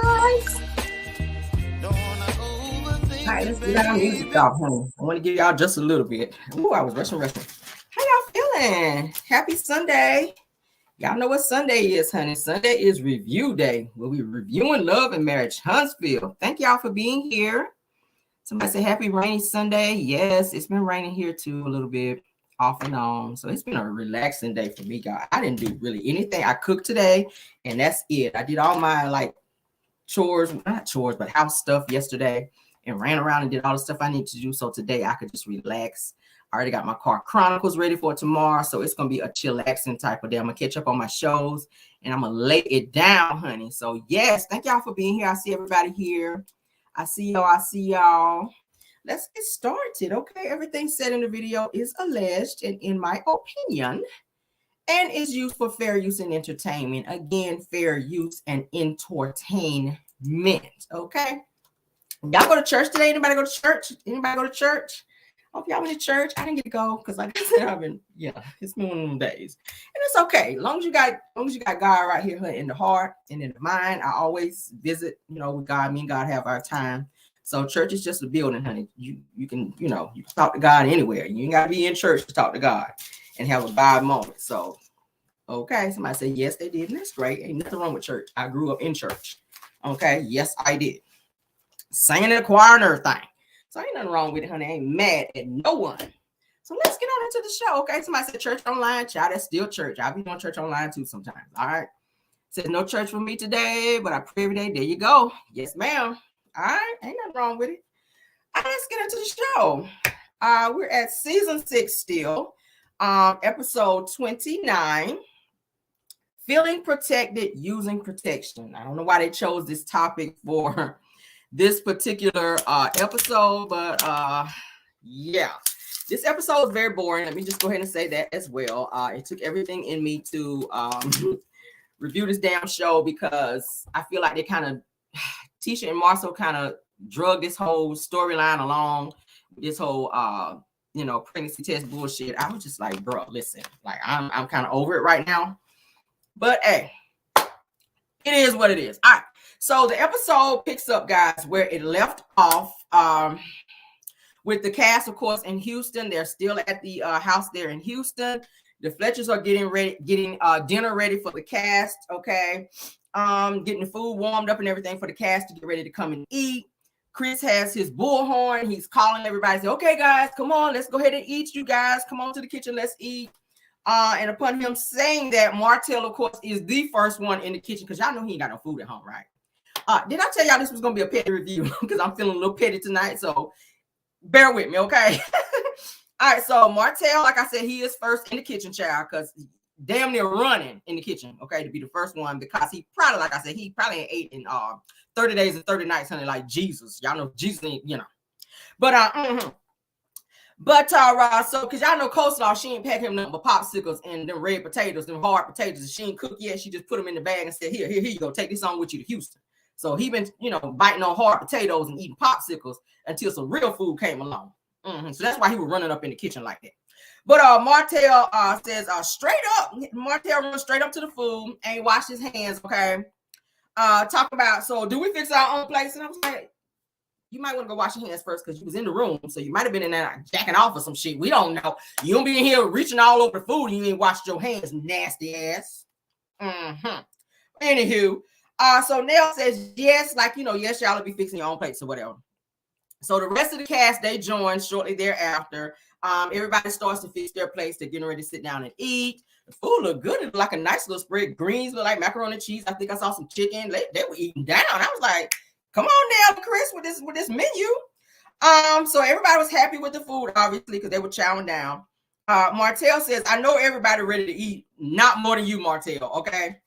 guys. All right, let's get our music off, honey. I want to give y'all just a little bit. Ooh, I was rushing. How y'all feeling? Happy Sunday. Y'all know what Sunday is, honey. Sunday is review day. We'll be reviewing Love and Marriage Huntsville. Thank y'all for being here. Somebody say happy rainy Sunday. Yes, it's been raining here too a little bit, off and on. So it's been a relaxing day for me, guys. I didn't do really anything. I cooked today, and that's it. I did all my not chores, but house stuff yesterday, and ran around and did all the stuff I need to do. So today I could just relax. I already got my car chronicles ready for tomorrow, so it's gonna be a chillaxing type of day. I'm gonna catch up on my shows, and I'm gonna lay it down, honey. So yes, thank y'all for being here. I see everybody here. I see y'all. Let's get started, okay? Everything said in the video is alleged and in my opinion, and is used for fair use and entertainment. Again, fair use and entertainment, okay? Y'all go to church today? Anybody go to church? Hope y'all went to church. I didn't get to go because like I said, it's been one of them days. And it's okay. As long as you got God right here in the heart and in the mind. I always visit, with God. Me and God have our time. So church is just a building, honey. You can, you can talk to God anywhere. You ain't gotta be in church to talk to God and have a God moment. So okay, somebody said yes, they did, and that's great. Ain't nothing wrong with church. I grew up in church. Okay, yes, I did. Singing in the choir and everything. So ain't nothing wrong with it, honey. I ain't mad at no one. So let's get on into the show. Okay, somebody said church online. Child, that's still church. I'll be doing church online too sometimes. All right. Says no church for me today, but I pray every day. There you go. Yes, ma'am. All right. Ain't nothing wrong with it. All right, let's get into the show. We're at season 6 still. Episode 29. Feeling protected using protection. I don't know why they chose this topic for this particular episode, but yeah, this episode is very boring. Let me just go ahead and say that as well. It took everything in me to review this damn show because I feel like they kind of Tisha and Marcel kind of drug this whole storyline along, this whole pregnancy test bullshit. I was just like, bro, listen, like I'm kind of over it right now. But hey, it is what it is. All right. So the episode picks up, guys, where it left off with the cast, of course, in Houston. They're still at the house there in Houston. The Fletchers are getting dinner ready for the cast, okay? Getting the food warmed up and everything for the cast to get ready to come and eat. Chris has his bullhorn. He's calling everybody, say, okay, guys, come on, let's go ahead and eat, you guys. Come on to the kitchen, let's eat. And upon him saying that, Martel, of course, is the first one in the kitchen because y'all know he ain't got no food at home, right? Did I tell y'all this was going to be a petty review? Because I'm feeling a little petty tonight, so bear with me, okay? All right, so Martel, like I said, he is first in the kitchen, child, because damn near running in the kitchen, okay, to be the first one, because he probably, like I said, he probably ain't ate in 30 days and 30 nights, honey, like Jesus. Y'all know Jesus ain't, But, so, because y'all know Coleslaw, she ain't pack him nothing but popsicles and them red potatoes, them hard potatoes. She ain't cooked yet. She just put them in the bag and said, here you go. Take this on with you to Houston. So he been, biting on hard potatoes and eating popsicles until some real food came along. So that's why he was running up in the kitchen like that. But Martel says straight up, Martel runs straight up to the food, ain't washed his hands, okay? Talk about, so do we fix our own place? And I was like, you might want to go wash your hands first because you was in the room. So you might have been in there jacking off or some shit. We don't know. You don't be in here reaching all over the food and you ain't washed your hands, nasty ass. Anywho, so Nell says, yes, yes, y'all will be fixing your own plates or whatever. So the rest of the cast, they join shortly thereafter. Everybody starts to fix their plates. They're getting ready to sit down and eat. The food looked good. It looked like a nice little spread. Greens look like macaroni and cheese. I think I saw some chicken. They were eating down. I was like, come on now, Chris, with this menu. So everybody was happy with the food, obviously, because they were chowing down. Martel says, I know everybody ready to eat. Not more than you, Martel, okay?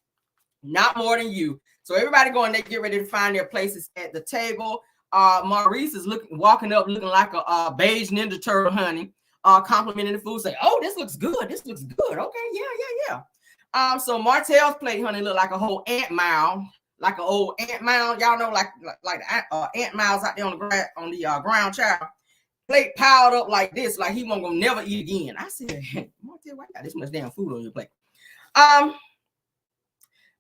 Not more than you. So everybody going, they get ready to find their places at the table. Maurice is walking up looking like a beige Ninja Turtle, honey, complimenting the food, say, oh, this looks good. This looks good. Okay, yeah. So Martel's plate, honey, look like a whole ant mound. Like an old ant mound, y'all know, like ant mounds out there on the ground, child. Plate piled up like this, like he won't gonna never eat again. I said, Martel, why you got this much damn food on your plate?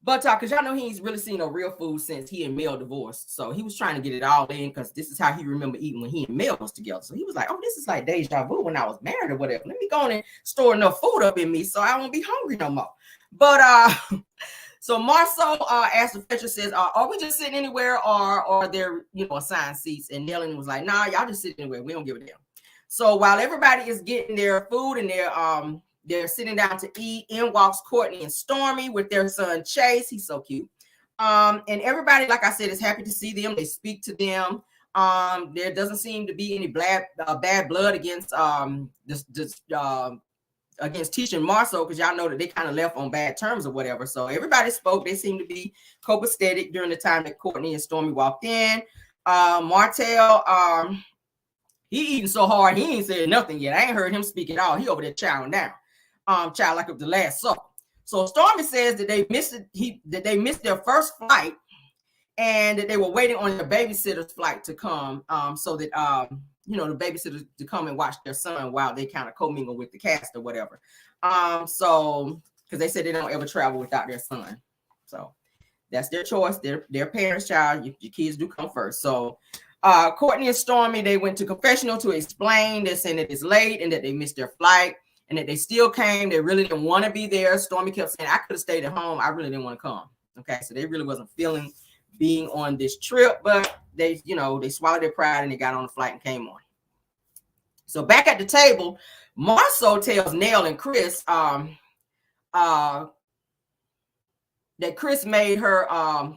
But because y'all know he ain't really seen no real food since he and Mel divorced. So he was trying to get it all in because this is how he remember eating when he and Mel was together. So he was like, oh, this is like deja vu when I was married or whatever. Let me go on and store enough food up in me so I won't be hungry no more. But so Marcel asked the Fletcher, says, are we just sitting anywhere or are there, assigned seats? And Nellen was like, nah, y'all just sit anywhere. We don't give a damn. So while everybody is getting their food and they're sitting down to eat, in walks Courtney and Stormy with their son Chase. He's so cute. And everybody, like I said, is happy to see them. They speak to them. There doesn't seem to be any bad blood against against Tisha and Marcel, because y'all know that they kind of left on bad terms or whatever. So everybody spoke. They seem to be copacetic during the time that Courtney and Stormy walked in. Martel, he eating so hard, he ain't said nothing yet. I ain't heard him speak at all. He over there chowing down. Child, like of the last supper. So Stormy says that they missed their first flight and that they were waiting on their babysitter's flight to come, so that the babysitters to come and watch their son while they kind of commingle with the cast or whatever. So because they said they don't ever travel without their son. So that's their choice. Their parents' child. Your kids do come first. So Courtney and Stormy, they went to confessional to explain. They're saying that it's late and that they missed their flight. And that they still came. They really didn't want to be there. Stormy kept saying, I could have stayed at home. I really didn't want to come. Okay, so they really wasn't feeling being on this trip, but they swallowed their pride and they got on the flight and came on. So back at the table, Marceau tells Nell and Chris that Chris made her,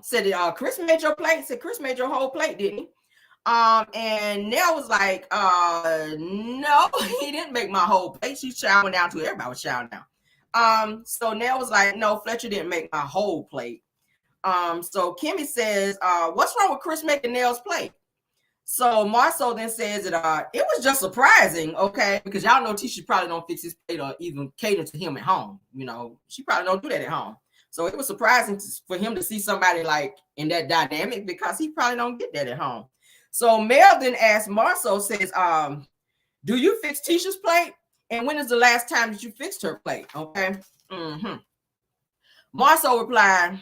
said that Chris made your plate. Said Chris made your whole plate, didn't he? And Nell was like, no, he didn't make my whole plate. She's chowing down to it. Everybody was chowing down. So Nell was like, no, Fletcher didn't make my whole plate. So Kimmy says, what's wrong with Chris making Nell's plate? So Marceau then says that it was just surprising, okay, because y'all know Tisha probably don't fix his plate or even cater to him at home. She probably don't do that at home. So it was surprising for him to see somebody like in that dynamic, because he probably don't get that at home. So Mel then asked Marceau, says, do you fix Tisha's plate? And when is the last time that you fixed her plate? Okay. Marceau replied,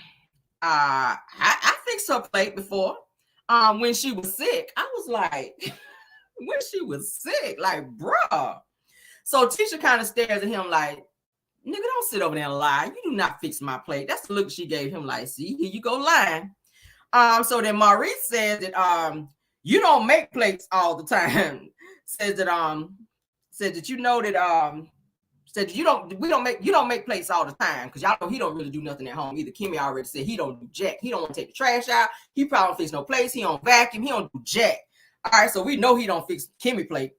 I fixed her plate before. When she was sick. I was like, when she was sick, like, bruh. So Tisha kind of stares at him like, nigga, don't sit over there and lie. You do not fix my plate. That's the look she gave him, like, see, here you go lying. So then Maurice said that you don't make plates all the time. Said that you know that said you don't make plates all the time, because y'all know he don't really do nothing at home either. Kimmy already said he don't do jack. He don't want to take the trash out. He probably don't fix no plates. He don't vacuum. He don't do jack. All right, so we know he don't fix Kimmy plate.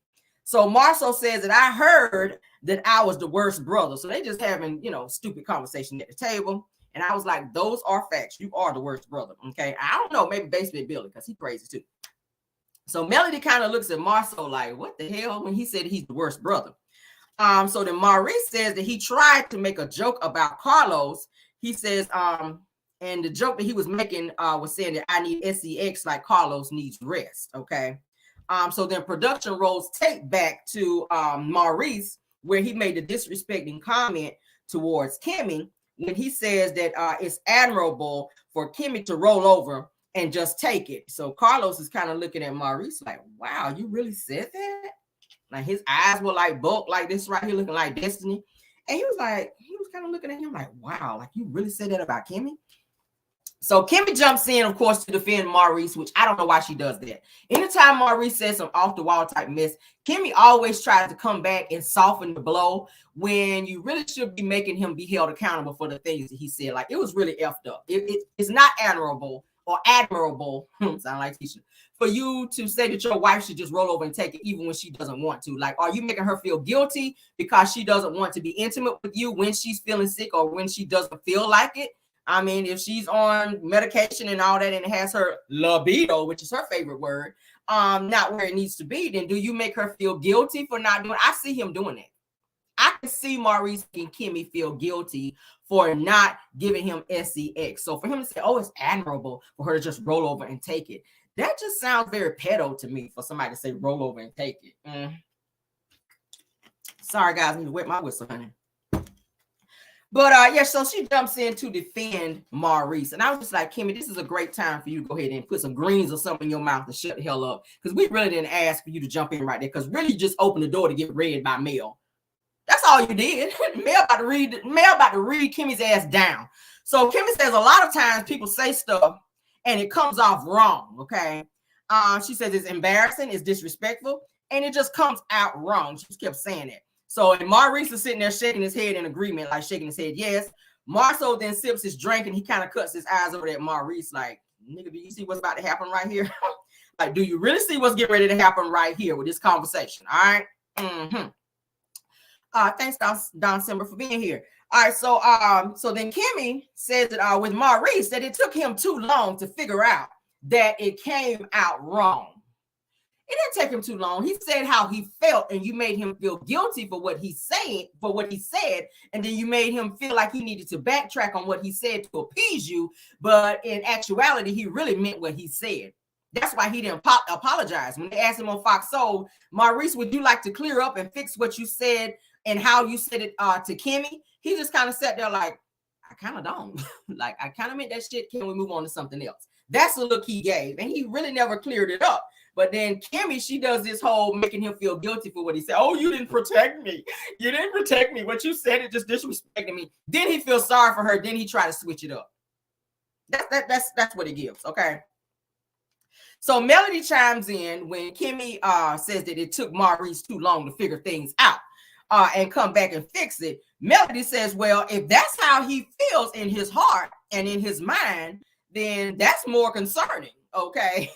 So Marceau says that I heard that I was the worst brother. So they just having stupid conversation at the table. And I was like, those are facts. You are the worst brother. Okay, I don't know, maybe Basement Billy, because he crazy too. So Melody kind of looks at Marceau like, what the hell, when he said he's the worst brother. So then Maurice says that he tried to make a joke about Carlos. He says, and the joke that he was making was saying that I need sex like Carlos needs rest. Okay. So then production rolls tape back to Maurice, where he made the disrespecting comment towards Kimmy when he says that it's admirable for Kimmy to roll over and just take it. So Carlos is kind of looking at Maurice like, wow, you really said that? Like his eyes were like bulk like this right here, looking like Destiny. And he was kind of looking at him like, wow, like you really said that about Kimmy? So Kimmy jumps in, of course, to defend Maurice, which I don't know why she does that. Anytime Maurice says some off-the-wall type mess, Kimmy always tries to come back and soften the blow when you really should be making him be held accountable for the things that he said. Like, it was really effed up. It's not admirable, sound like Tisha, for you to say that your wife should just roll over and take it even when she doesn't want to. Like, are you making her feel guilty because she doesn't want to be intimate with you when she's feeling sick or when she doesn't feel like it? I mean, if she's on medication and all that and it has her libido, which is her favorite word, not where it needs to be, then do you make her feel guilty for not doing it? I see him doing it. I can see Maurice and Kimmy feel guilty for not giving him sex. So for him to say, oh, it's admirable for her to just roll over and take it, that just sounds very pedo to me for somebody to say roll over and take it. Sorry, guys, I need to wet my whistle, honey. But yeah, so she jumps in to defend Maurice. And I was just like, Kimmy, this is a great time for you to go ahead and put some greens or something in your mouth and shut the hell up. Because we really didn't ask for you to jump in right there. Because really you just opened the door to get read by Mel. That's all you did. Mel about to read Kimmy's ass down. So Kimmy says a lot of times people say stuff and it comes off wrong, okay? She says it's embarrassing, it's disrespectful, and it just comes out wrong. She just kept saying it. So, and Maurice is sitting there shaking his head in agreement, like shaking his head, yes. Marcel then sips his drink and he kind of cuts his eyes over at Maurice, like, nigga, do you see what's about to happen right here? Like, do you really see what's getting ready to happen right here with this conversation? All right. Thanks, Don Simber, for being here. All right, so then Kimmy says that with Maurice that it took him too long to figure out that it came out wrong. It didn't take him too long. He said how he felt, and you made him feel guilty for what he said, and then you made him feel like he needed to backtrack on what he said to appease you. But in actuality, he really meant what he said. That's why he didn't apologize. When they asked him on Fox Soul, Maurice, would you like to clear up and fix what you said and how you said it to Kimmy? He just kind of sat there like, I kind of don't. Like, I kind of meant that shit. Can we move on to something else? That's the look he gave. And he really never cleared it up. But then Kimmy, she does this whole making him feel guilty for what he said. Oh, you didn't protect me. You didn't protect me. What you said, it just disrespected me. Then he feels sorry for her. Then he tried to switch it up. That's what he gives, okay? So Melody chimes in when Kimmy says that it took Maurice too long to figure things out and come back and fix it. Melody says, well, if that's how he feels in his heart and in his mind, then that's more concerning, okay?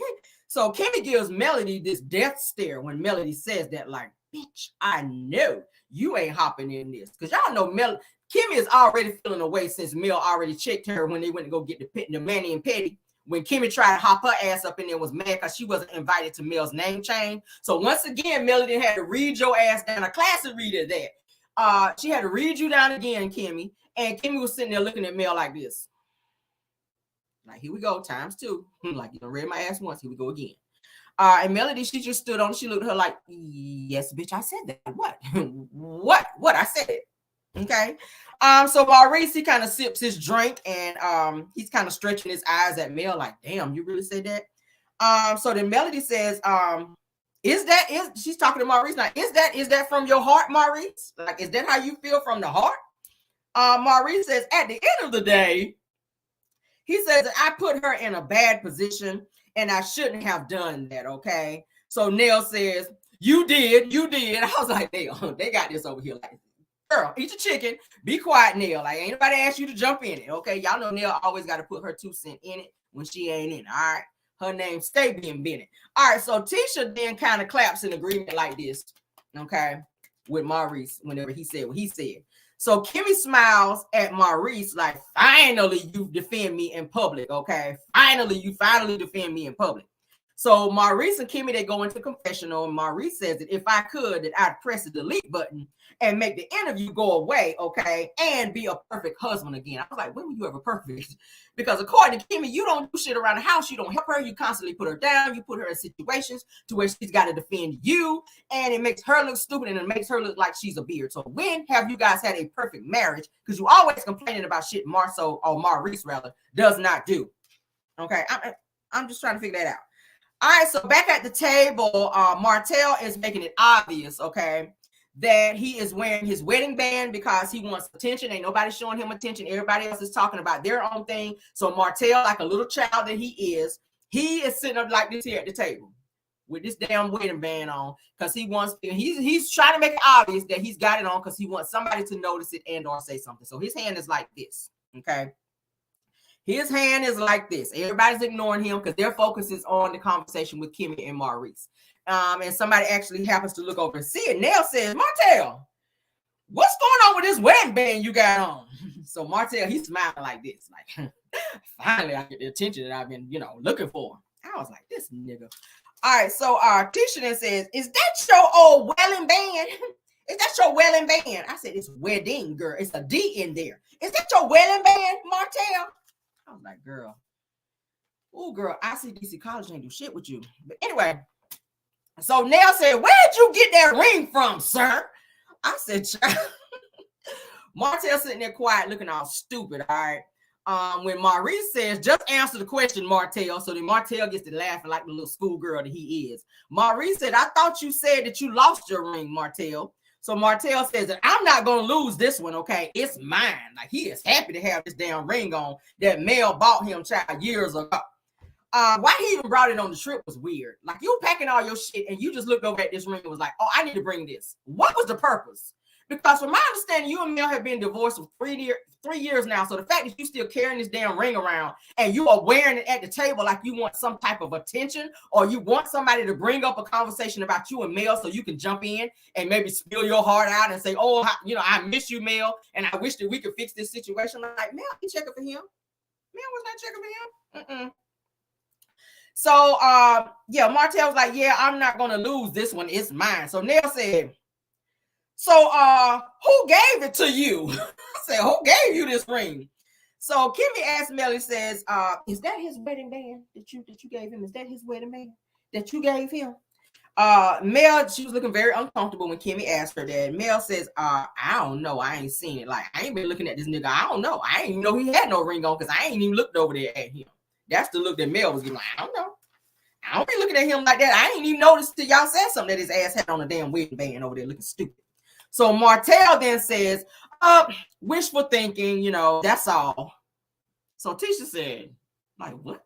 So Kimmy gives Melody this death stare when Melody says that, like, bitch, I know you ain't hopping in this. Because y'all know Kimmy is already feeling away since Mel already checked her when they went to go get the Manny and Petty. When Kimmy tried to hop her ass up in there, was mad because she wasn't invited to Mel's name change. So once again, Melody had to read your ass down. A classic reader that. She had to read you down again, Kimmy. And Kimmy was sitting there looking at Mel like this. Like, here we go, times two. Like, you done read my ass once, here we go again. And Melody, she just stood on, she looked at her like, yes, bitch, I said that. What? What? I said it. Okay. So Maurice, he kind of sips his drink and he's kind of stretching his eyes at Mel like, damn, you really said that? So then Melody says, she's talking to Maurice now, is that from your heart, Maurice? Like, is that how you feel from the heart? Maurice says, at the end of the day, he says that I put her in a bad position and I shouldn't have done that, okay? So Nell says, you did. I was like, Nell, they got this over here. Like, girl, eat your chicken. Be quiet, Nell. Like, ain't nobody asked you to jump in it, okay? Y'all know Nell always got to put her 2 cents in it when she ain't in it, all right? Her name stay being Bennett. All right, so Tisha then kind of claps in agreement like this, okay, with Maurice whenever he said what he said. So Kimmy smiles at Maurice like, finally you defend me in public, okay? Finally, you defend me in public. So Maurice and Kimmy, they go into confessional, and Maurice says that if I could, that I'd press the delete button and make the interview go away, okay, and be a perfect husband again. I was like, when were you ever perfect? Because according to Kimmy, you don't do shit around the house. You don't help her. You constantly put her down. You put her in situations to where she's got to defend you, and it makes her look stupid, and it makes her look like she's a beard. So when have you guys had a perfect marriage? Because you always complaining about shit Maurice rather does not do. Okay, I'm just trying to figure that out. All right, so back at the table, Martel is making it obvious, okay, that he is wearing his wedding band because he wants attention. Ain't nobody showing him attention. Everybody else is talking about their own thing. So Martel, like a little child that he is sitting up like this here at the table with this damn wedding band on because he wants, he's trying to make it obvious that he's got it on because he wants somebody to notice it and or say something. So his hand is like this, okay? His hand is like this. Everybody's ignoring him because their focus is on the conversation with Kimmy and Maurice. And somebody actually happens to look over and see it. Nell says, Martel, what's going on with this wedding band you got on? So Martel, he's smiling like this. Like, finally, I get the attention that I've been, looking for. I was like, this nigga. All right, so Tisha then says, is that your old wedding band? Is that your wedding band? I said, it's wedding, girl. It's a D in there. Is that your wedding band, Martel? I was like, girl. Oh, girl, ICDC college ain't do shit with you. But anyway, so Nell said, where'd you get that ring from, sir? I said, child, Martel sitting there quiet, looking all stupid, all right? When Maurice says, just answer the question, Martel. So then Martel gets to laughing like the little schoolgirl that he is. Maurice said, I thought you said that you lost your ring, Martel. So Martel says that I'm not going to lose this one, okay? It's mine. Like, he is happy to have this damn ring on that Mel bought him, child, years ago. Why he even brought it on the trip was weird. Like, you packing all your shit and you just looked over at this ring and was like, oh, I need to bring this. What was the purpose? Because from my understanding, you and Mel have been divorced for 3 years now. So the fact that you still carrying this damn ring around and you are wearing it at the table like you want some type of attention, or you want somebody to bring up a conversation about you and Mel so you can jump in and maybe spill your heart out and say, oh, I miss you, Mel, and I wish that we could fix this situation. I'm like, Mel, you checking for him? Mel was not checking for him. So, Martel was like, yeah, I'm not going to lose this one. It's mine. So Nell said, so, who gave it to you? I said, who gave you this ring? So Kimmy asked Melly, says, is that his wedding band that you gave him? Is that his wedding band that you gave him? Mel, she was looking very uncomfortable when Kimmy asked her that. Mel says, I don't know. I ain't seen it. Like, I ain't been looking at this nigga. I don't know. I ain't even know he had no ring on because I ain't even looked over there at him. That's the look that Mel was giving. Like, I don't know. I don't be looking at him like that. I ain't even noticed till y'all said something that his ass had on a damn wedding band over there looking stupid. So Martel then says, wishful thinking, that's all. So Tisha said, like, what?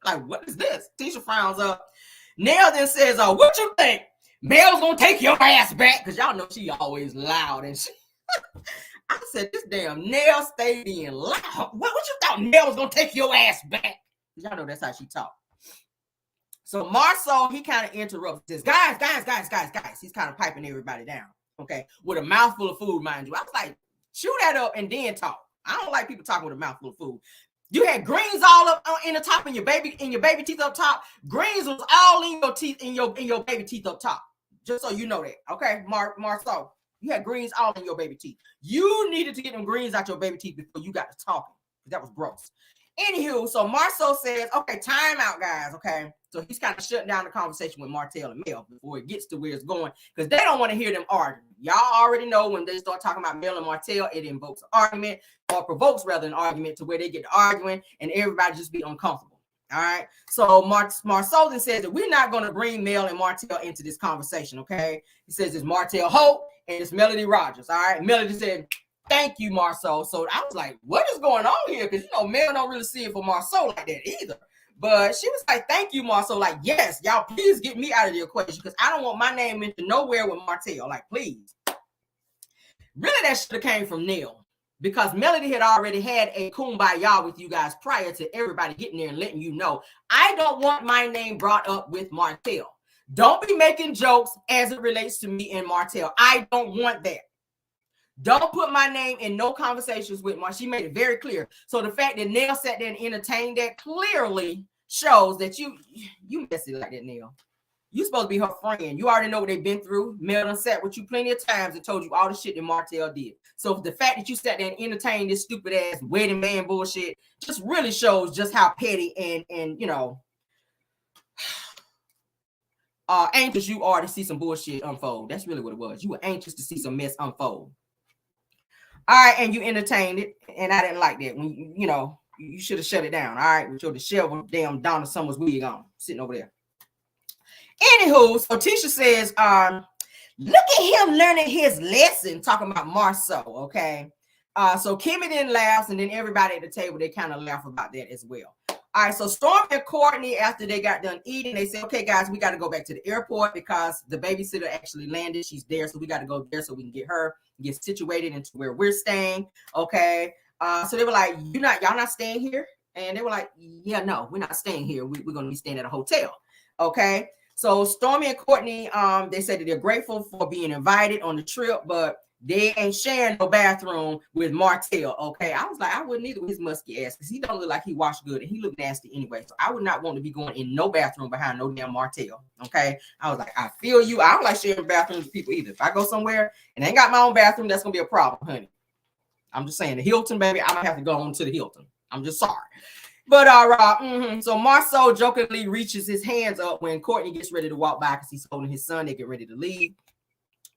Like, what is this? Tisha frowns up. Nell then says, what you think? Mel's gonna take your ass back? Because y'all know she always loud and shit. I said, this damn Nell stayed being loud. What you thought Nell was gonna take your ass back? Y'all know that's how she talk. So Marceau, he kind of interrupts, says, guys. He's kind of piping everybody down, okay, with a mouthful of food, mind you. I was like, chew that up and then talk. I don't like people talking with a mouthful of food. You had greens all up in the top, and your baby teeth up top. Greens was all in your teeth, in your baby teeth up top. Just so you know that, okay, Marceau, you had greens all in your baby teeth. You needed to get them greens out your baby teeth before you got to talking. That was gross. Anywho, so Marceau says, okay, time out, guys, okay? So he's kind of shutting down the conversation with Martel and Mel before it gets to where it's going, because they don't want to hear them argue. Y'all already know when they start talking about Mel and Martel, it invokes an argument, or provokes rather an argument, to where they get to arguing and everybody just be uncomfortable. All right. So Marceau then says that we're not going to bring Mel and Martel into this conversation, okay? He says it's Martel Hope and it's Melody Rogers. All right. Melody said, thank you, Marceau. So I was like, what is going on here? Because, Mel don't really see it for Marceau like that either. But she was like, thank you, Marceau. Like, yes, y'all, please get me out of the equation because I don't want my name into nowhere with Martel. Like, please. Really, that should have came from Neil, because Melody had already had a kumbaya with you guys prior to everybody getting there and letting you know, I don't want my name brought up with Martel. Don't be making jokes as it relates to me and Martel. I don't want that. Don't put my name in no conversations with Martel. She made it very clear. So the fact that Nell sat there and entertained that clearly shows that you messy like that, Nell. You supposed to be her friend. You already know what they've been through. Mel done sat with you plenty of times and told you all the shit that Martel did. So the fact that you sat there and entertained this stupid ass wedding man bullshit just really shows just how petty and anxious you are to see some bullshit unfold. That's really what it was. You were anxious to see some mess unfold. All right, and you entertained it, and I didn't like that. When you should have shut it down. All right, with your disheveled damn Donna Summers wig on, sitting over there. Anywho, so Tisha says, look at him learning his lesson, talking about Marceau, okay? So Kimmy then laughs, and then everybody at the table, they kind of laugh about that as well. All right, so Stormy and Courtney, after they got done eating, they said, okay, guys, we got to go back to the airport because the babysitter actually landed. She's there, so we got to go there so we can get her, get situated into where we're staying, okay? So they were like, y'all not staying here? And they were like, yeah, no, we're not staying here. We're going to be staying at a hotel, okay? So Stormy and Courtney, they said that they're grateful for being invited on the trip, but they ain't sharing no bathroom with Martel, okay? I was like, I wouldn't either with his musky ass because he don't look like he washed good and he look nasty anyway. So I would not want to be going in no bathroom behind no damn Martel, okay? I was like, I feel you. I don't like sharing bathrooms with people either. If I go somewhere and I ain't got my own bathroom, that's going to be a problem, honey. I'm just saying, the Hilton, baby, I'm going to have to go on to the Hilton. I'm just sorry. But so Marceau jokingly reaches his hands up when Courtney gets ready to walk by because he's holding his son. They get ready to leave.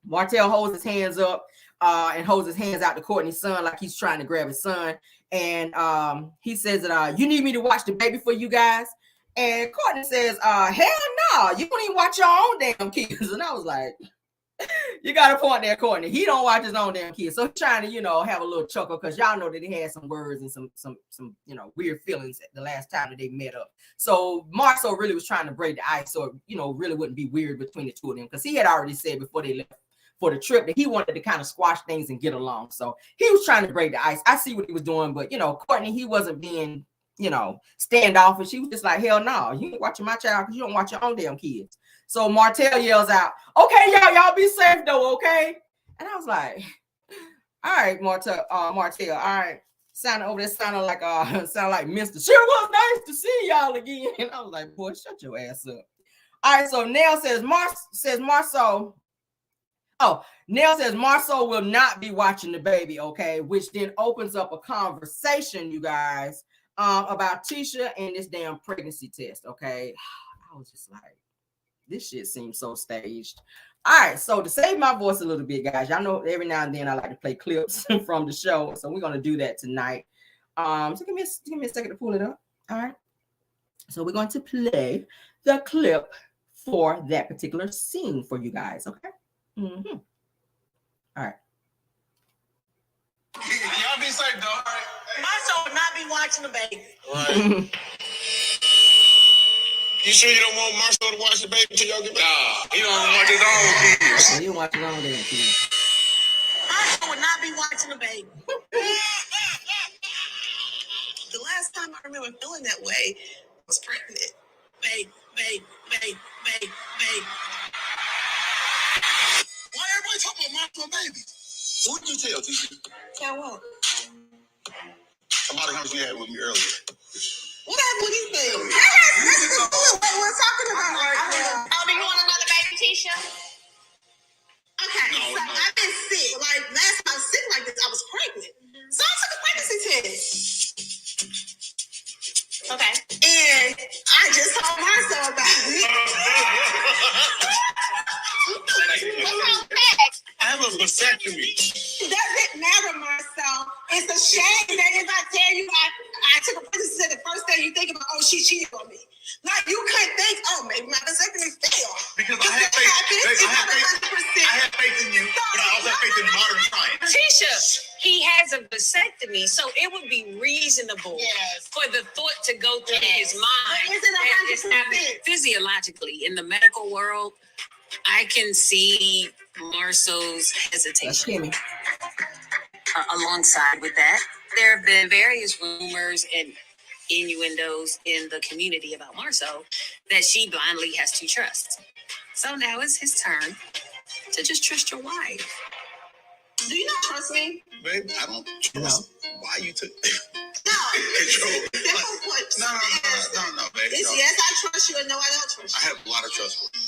Martel holds his hands up. and holds his hands out to Courtney's son like he's trying to grab his son. And he says that you need me to watch the baby for you guys. And Courtney says, hell no, you don't even watch your own damn kids. And I was like, you got a point there, Courtney. He don't watch his own damn kids. So he's trying to, have a little chuckle because y'all know that he had some words and some weird feelings the last time that they met up. So Marcel really was trying to break the ice so, really wouldn't be weird between the two of them because he had already said before they left for the trip that he wanted to kind of squash things and get along. So he was trying to break the ice. I see what he was doing, but, Courtney, he wasn't being, standoffish. He was just like, hell no, you ain't watching my child because you don't watch your own damn kids. So Martel yells out, okay, y'all be safe though, okay? And I was like, all right, Martel, all right. Sounded like Mr. Sure was nice to see y'all again. And I was like, boy, shut your ass up. All right, so Nell says Marcel will not be watching the baby, okay? Which then opens up a conversation, you guys, about Tisha and this damn pregnancy test, okay? I was just like, this shit seems so staged. All right, so to save my voice a little bit, guys, y'all know every now and then I like to play clips from the show, so we're gonna do that tonight. So give me a second to pull it up. All right, so we're going to play the clip for that particular scene for you guys. Okay. Mm-hmm. All right. Y'all be safe, though. All right. My son will not be watching the baby. Right. You sure you don't want Marcel to watch the baby until y'all get back? Nah, he don't watch his own kids. He don't watch his own damn kids. Marcel will not be watching the baby. The last time I remember feeling that way I was pregnant. Babe. Why everybody talking about Marcel baby? What did you tell Tisha? Tell what? About the conversation you had with me earlier. What happened with these things? That's what we're talking about right now. Oh, do you want another baby, Tisha? Okay, so I've been sick. Like, last time I was sick like this, I was pregnant. So I took a pregnancy test. Okay. And I just told Marcel about it. What's wrong with that? I have a vasectomy. It doesn't matter, Marcel. It's a shame that if I tell you I took a pregnancy test, the first thing you think about, oh, she cheated on me. Like, you couldn't think, oh, maybe my vasectomy failed. Because I have faith. I have faith in you, but I also have faith in modern science. Tisha, he has a vasectomy, so it would be reasonable for the thought to go through his mind. But is it 100%? Physiologically, in the medical world, I can see Marcel's hesitation. That's Kimmy. Alongside with that, there have been various rumors and innuendos in the community about Marcel that she blindly has to trust. So now it's his turn to just trust your wife. Do you not trust me? Babe, I don't trust why you took No. control. No, baby. It's No. yes, I trust you, and no, I don't trust I you. have a lot of trust for you.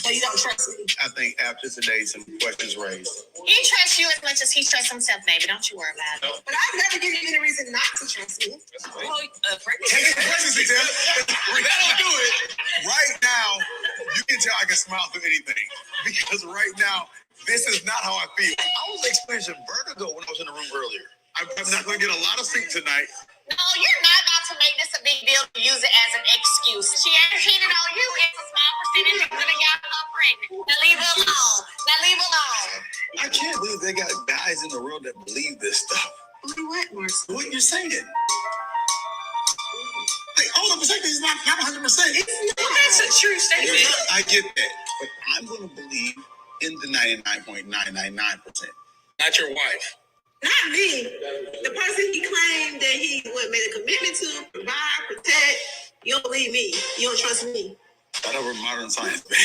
So you don't trust me. I think after today, some questions raised. He trusts you as much as he trusts himself, baby. Don't you worry about it. But I've never given you any reason not to trust me. Take a pregnancy test. That'll do it. Right now, you can tell I can smile through anything. Because right now, this is not how I feel. I was experiencing vertigo when I was in the room earlier. I'm not going to get a lot of sleep tonight. No, you're not about to make this a big deal to use it as an excuse. She ain't cheated on you. It's a small percentage of women got her pregnant. Now leave her alone. I can't believe they got guys in the world that believe this stuff. Believe what, Marcel? What you're saying? Like, oh, the percentage is not 100%. That's a true statement. I get that. But I'm going to believe in the 99.999%. Not your wife. Not me. The person he claimed that he made a commitment to, provide, protect. You don't believe me. You don't trust me. Whatever modern science, babe.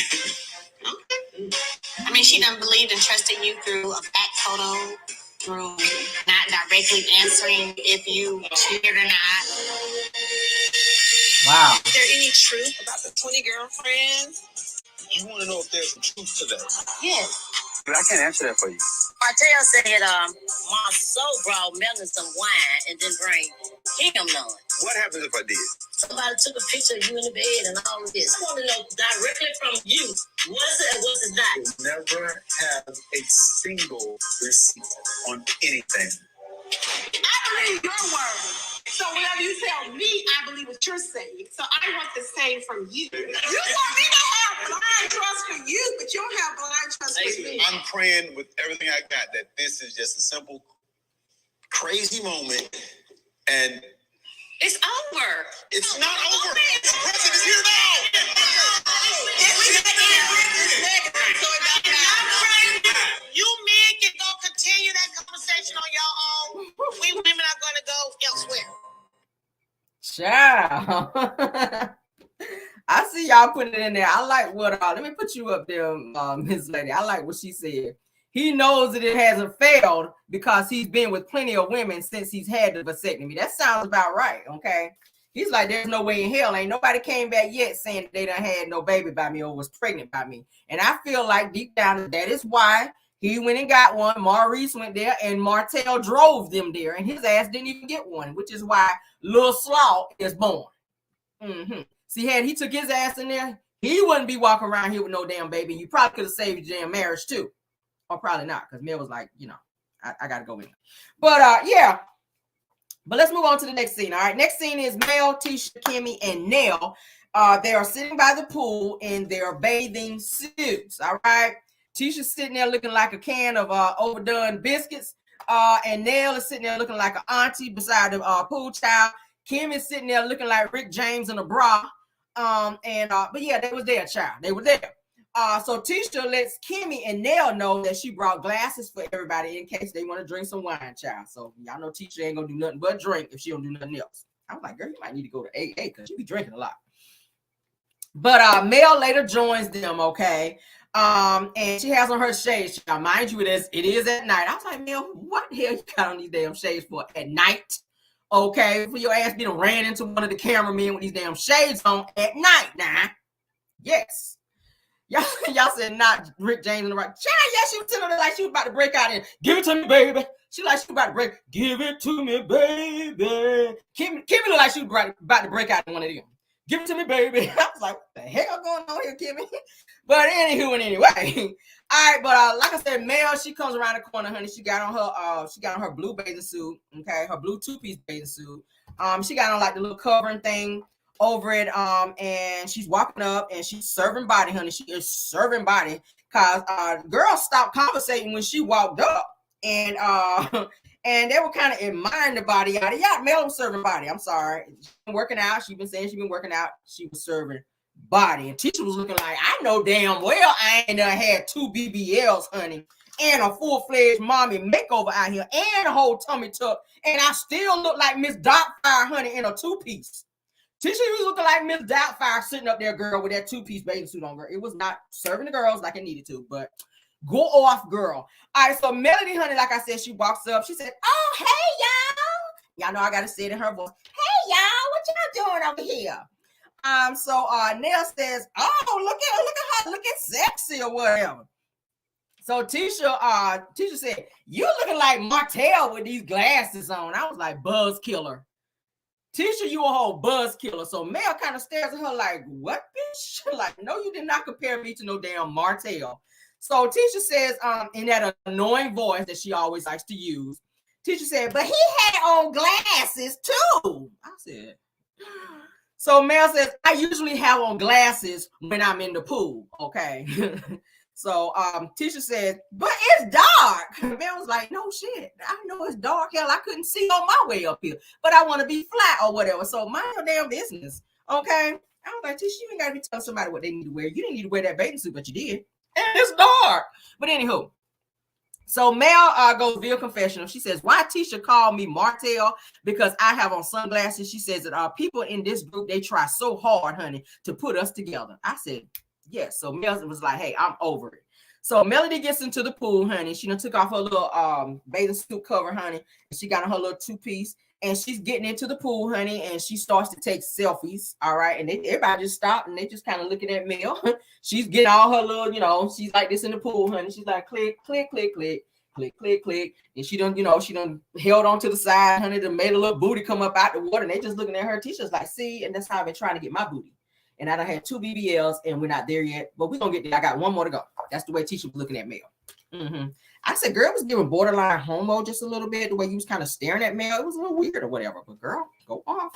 Okay. I mean, she done believed and trusted you through a back photo, through not directly answering if you cheated or not. Wow. Is there any truth about the 20 girlfriends? You want to know if there's some truth to that? Yes. But I can't answer that for you. Martel said Marcel brought Melon some wine and didn't bring him none. What happens if I did? Somebody took a picture of you in the bed and all of this. I want to know directly from you. What is it and what is that? You'll never have a single receipt on anything. I believe your word. So whatever you tell me, I believe what you're saying. So I want the same from you. You want me to have blind trust for you, but you don't have blind trust for me. I'm praying with everything I got that this is just a simple, crazy moment, and It's over. it's not over. The president is here now. You men can go continue that conversation on your own. We women are going to go elsewhere. Child. I see y'all putting it in there. I like what let me put you up there, Miss Lady. I like what she said. He knows that it hasn't failed because he's been with plenty of women since he's had the vasectomy. That sounds about right. Okay. He's like, there's no way in hell. Ain't nobody came back yet saying they done had no baby by me or was pregnant by me. And I feel like deep down that is why he went and got one. Maurice went there and Martel drove them there. And his ass didn't even get one, which is why Lil Slaw is born. See, had he took his ass in there, he wouldn't be walking around here with no damn baby. You probably could have saved your damn marriage too. Or probably not, because Mel was like, you know, I got to go in. But yeah. But let's move on to the next scene. All right. Next scene is Mel, Tisha, Kimmy, and Nell. They are sitting by the pool in their bathing suits. All right. Tisha's sitting there looking like a can of overdone biscuits. And Nell is sitting there looking like an auntie beside the pool child. Kim is sitting there looking like Rick James in a bra. But yeah, they was there, child. They were there. So Tisha lets Kimmy and Nell know that she brought glasses for everybody in case they want to drink some wine, child. So y'all know Tisha ain't gonna do nothing but drink if she don't do nothing else. I was like, girl, you might need to go to AA because you be drinking a lot. But Mel later joins them, okay? And she has on her shades. Child. Mind you, it is at night. I was like, Mel, what the hell you got on these damn shades for at night? Okay, for your ass being ran into one of the cameramen with these damn shades on at night now. Yes. Y'all said not Rick James in the right. Child, yeah, she was telling her like she was about to break out and give it to me, baby. She like she was about to break. Give it to me, baby. Kimmy looked like she was about to break out in one of them. Give it to me, baby. I was like, what the hell going on here, Kimmy? But anywho and anyway. All right, but like I said, Mel, she comes around the corner, honey. She got on her blue bathing suit, okay, her blue two-piece bathing suit. She got on like the little covering thing over it, and she's walking up and she's serving body, honey. She is serving body because girls stopped conversating when she walked up, and they were kind of admiring the body. Yada. Mel was serving body. I'm sorry, she's been working out. She's been saying she's been working out. She was serving body, and Tisha was looking like, I know damn well I ain't had 2 BBLs, honey, and a full-fledged mommy makeover out here, and a whole tummy tuck, and I still look like Miss Doubtfire, honey, in a two-piece. Tisha was looking like Miss Doubtfire sitting up there, girl, with that two-piece bathing suit on, girl. It was not serving the girls like it needed to, but go off, girl. All right, so Melody, honey, like I said, she walks up. She said, oh, hey, y'all. Y'all know I got to say it in her voice. Hey, y'all, what y'all doing over here? So Nell says, oh, look at her looking sexy or whatever. So Tisha said, you looking like Martel with these glasses on. I was like, buzz killer. Tisha, you a whole buzz killer. So Mel kind of stares at her like, what, bitch? Like, no, you did not compare me to no damn Martel. So Tisha says, in that annoying voice that she always likes to use, Tisha said, but he had on glasses too. I said, so Mel says, I usually have on glasses when I'm in the pool, okay? So Tisha said, but it's dark. Mel was like, no shit. I know it's dark. Hell, I couldn't see on my way up here, but I want to be flat or whatever. So mind your damn business, okay? I was like, Tisha, you ain't got to be telling somebody what they need to wear. You didn't need to wear that bathing suit, but you did. And it's dark. But anywho, so Mel goes via confessional. She says, why Tisha called me Martel? Because I have on sunglasses. She says that people in this group, they try so hard, honey, to put us together. I said, yes. So Mel was like, hey, I'm over it. So Melody gets into the pool, honey. She done took off her little bathing suit cover, honey. And she got on her little two-piece. And she's getting into the pool, honey. And she starts to take selfies, all right? And everybody just stopped, and they just kind of looking at Mel. She's getting all her little, you know, she's like this in the pool, honey. She's like, click, click, click, click, click, click, click. And she done, you know, she done held on to the side, honey. Done made a little booty come up out the water. And they just looking at her. Tisha's like, see? And that's how I've been trying to get my booty. and I done had 2 BBLs, and we're not there yet, but we're gonna get there. I got 1 more to go. That's the way Tisha was looking at Mel. I said, girl, was giving borderline homo just a little bit, the way you was kind of staring at Mel. It was a little weird or whatever, but girl, go off.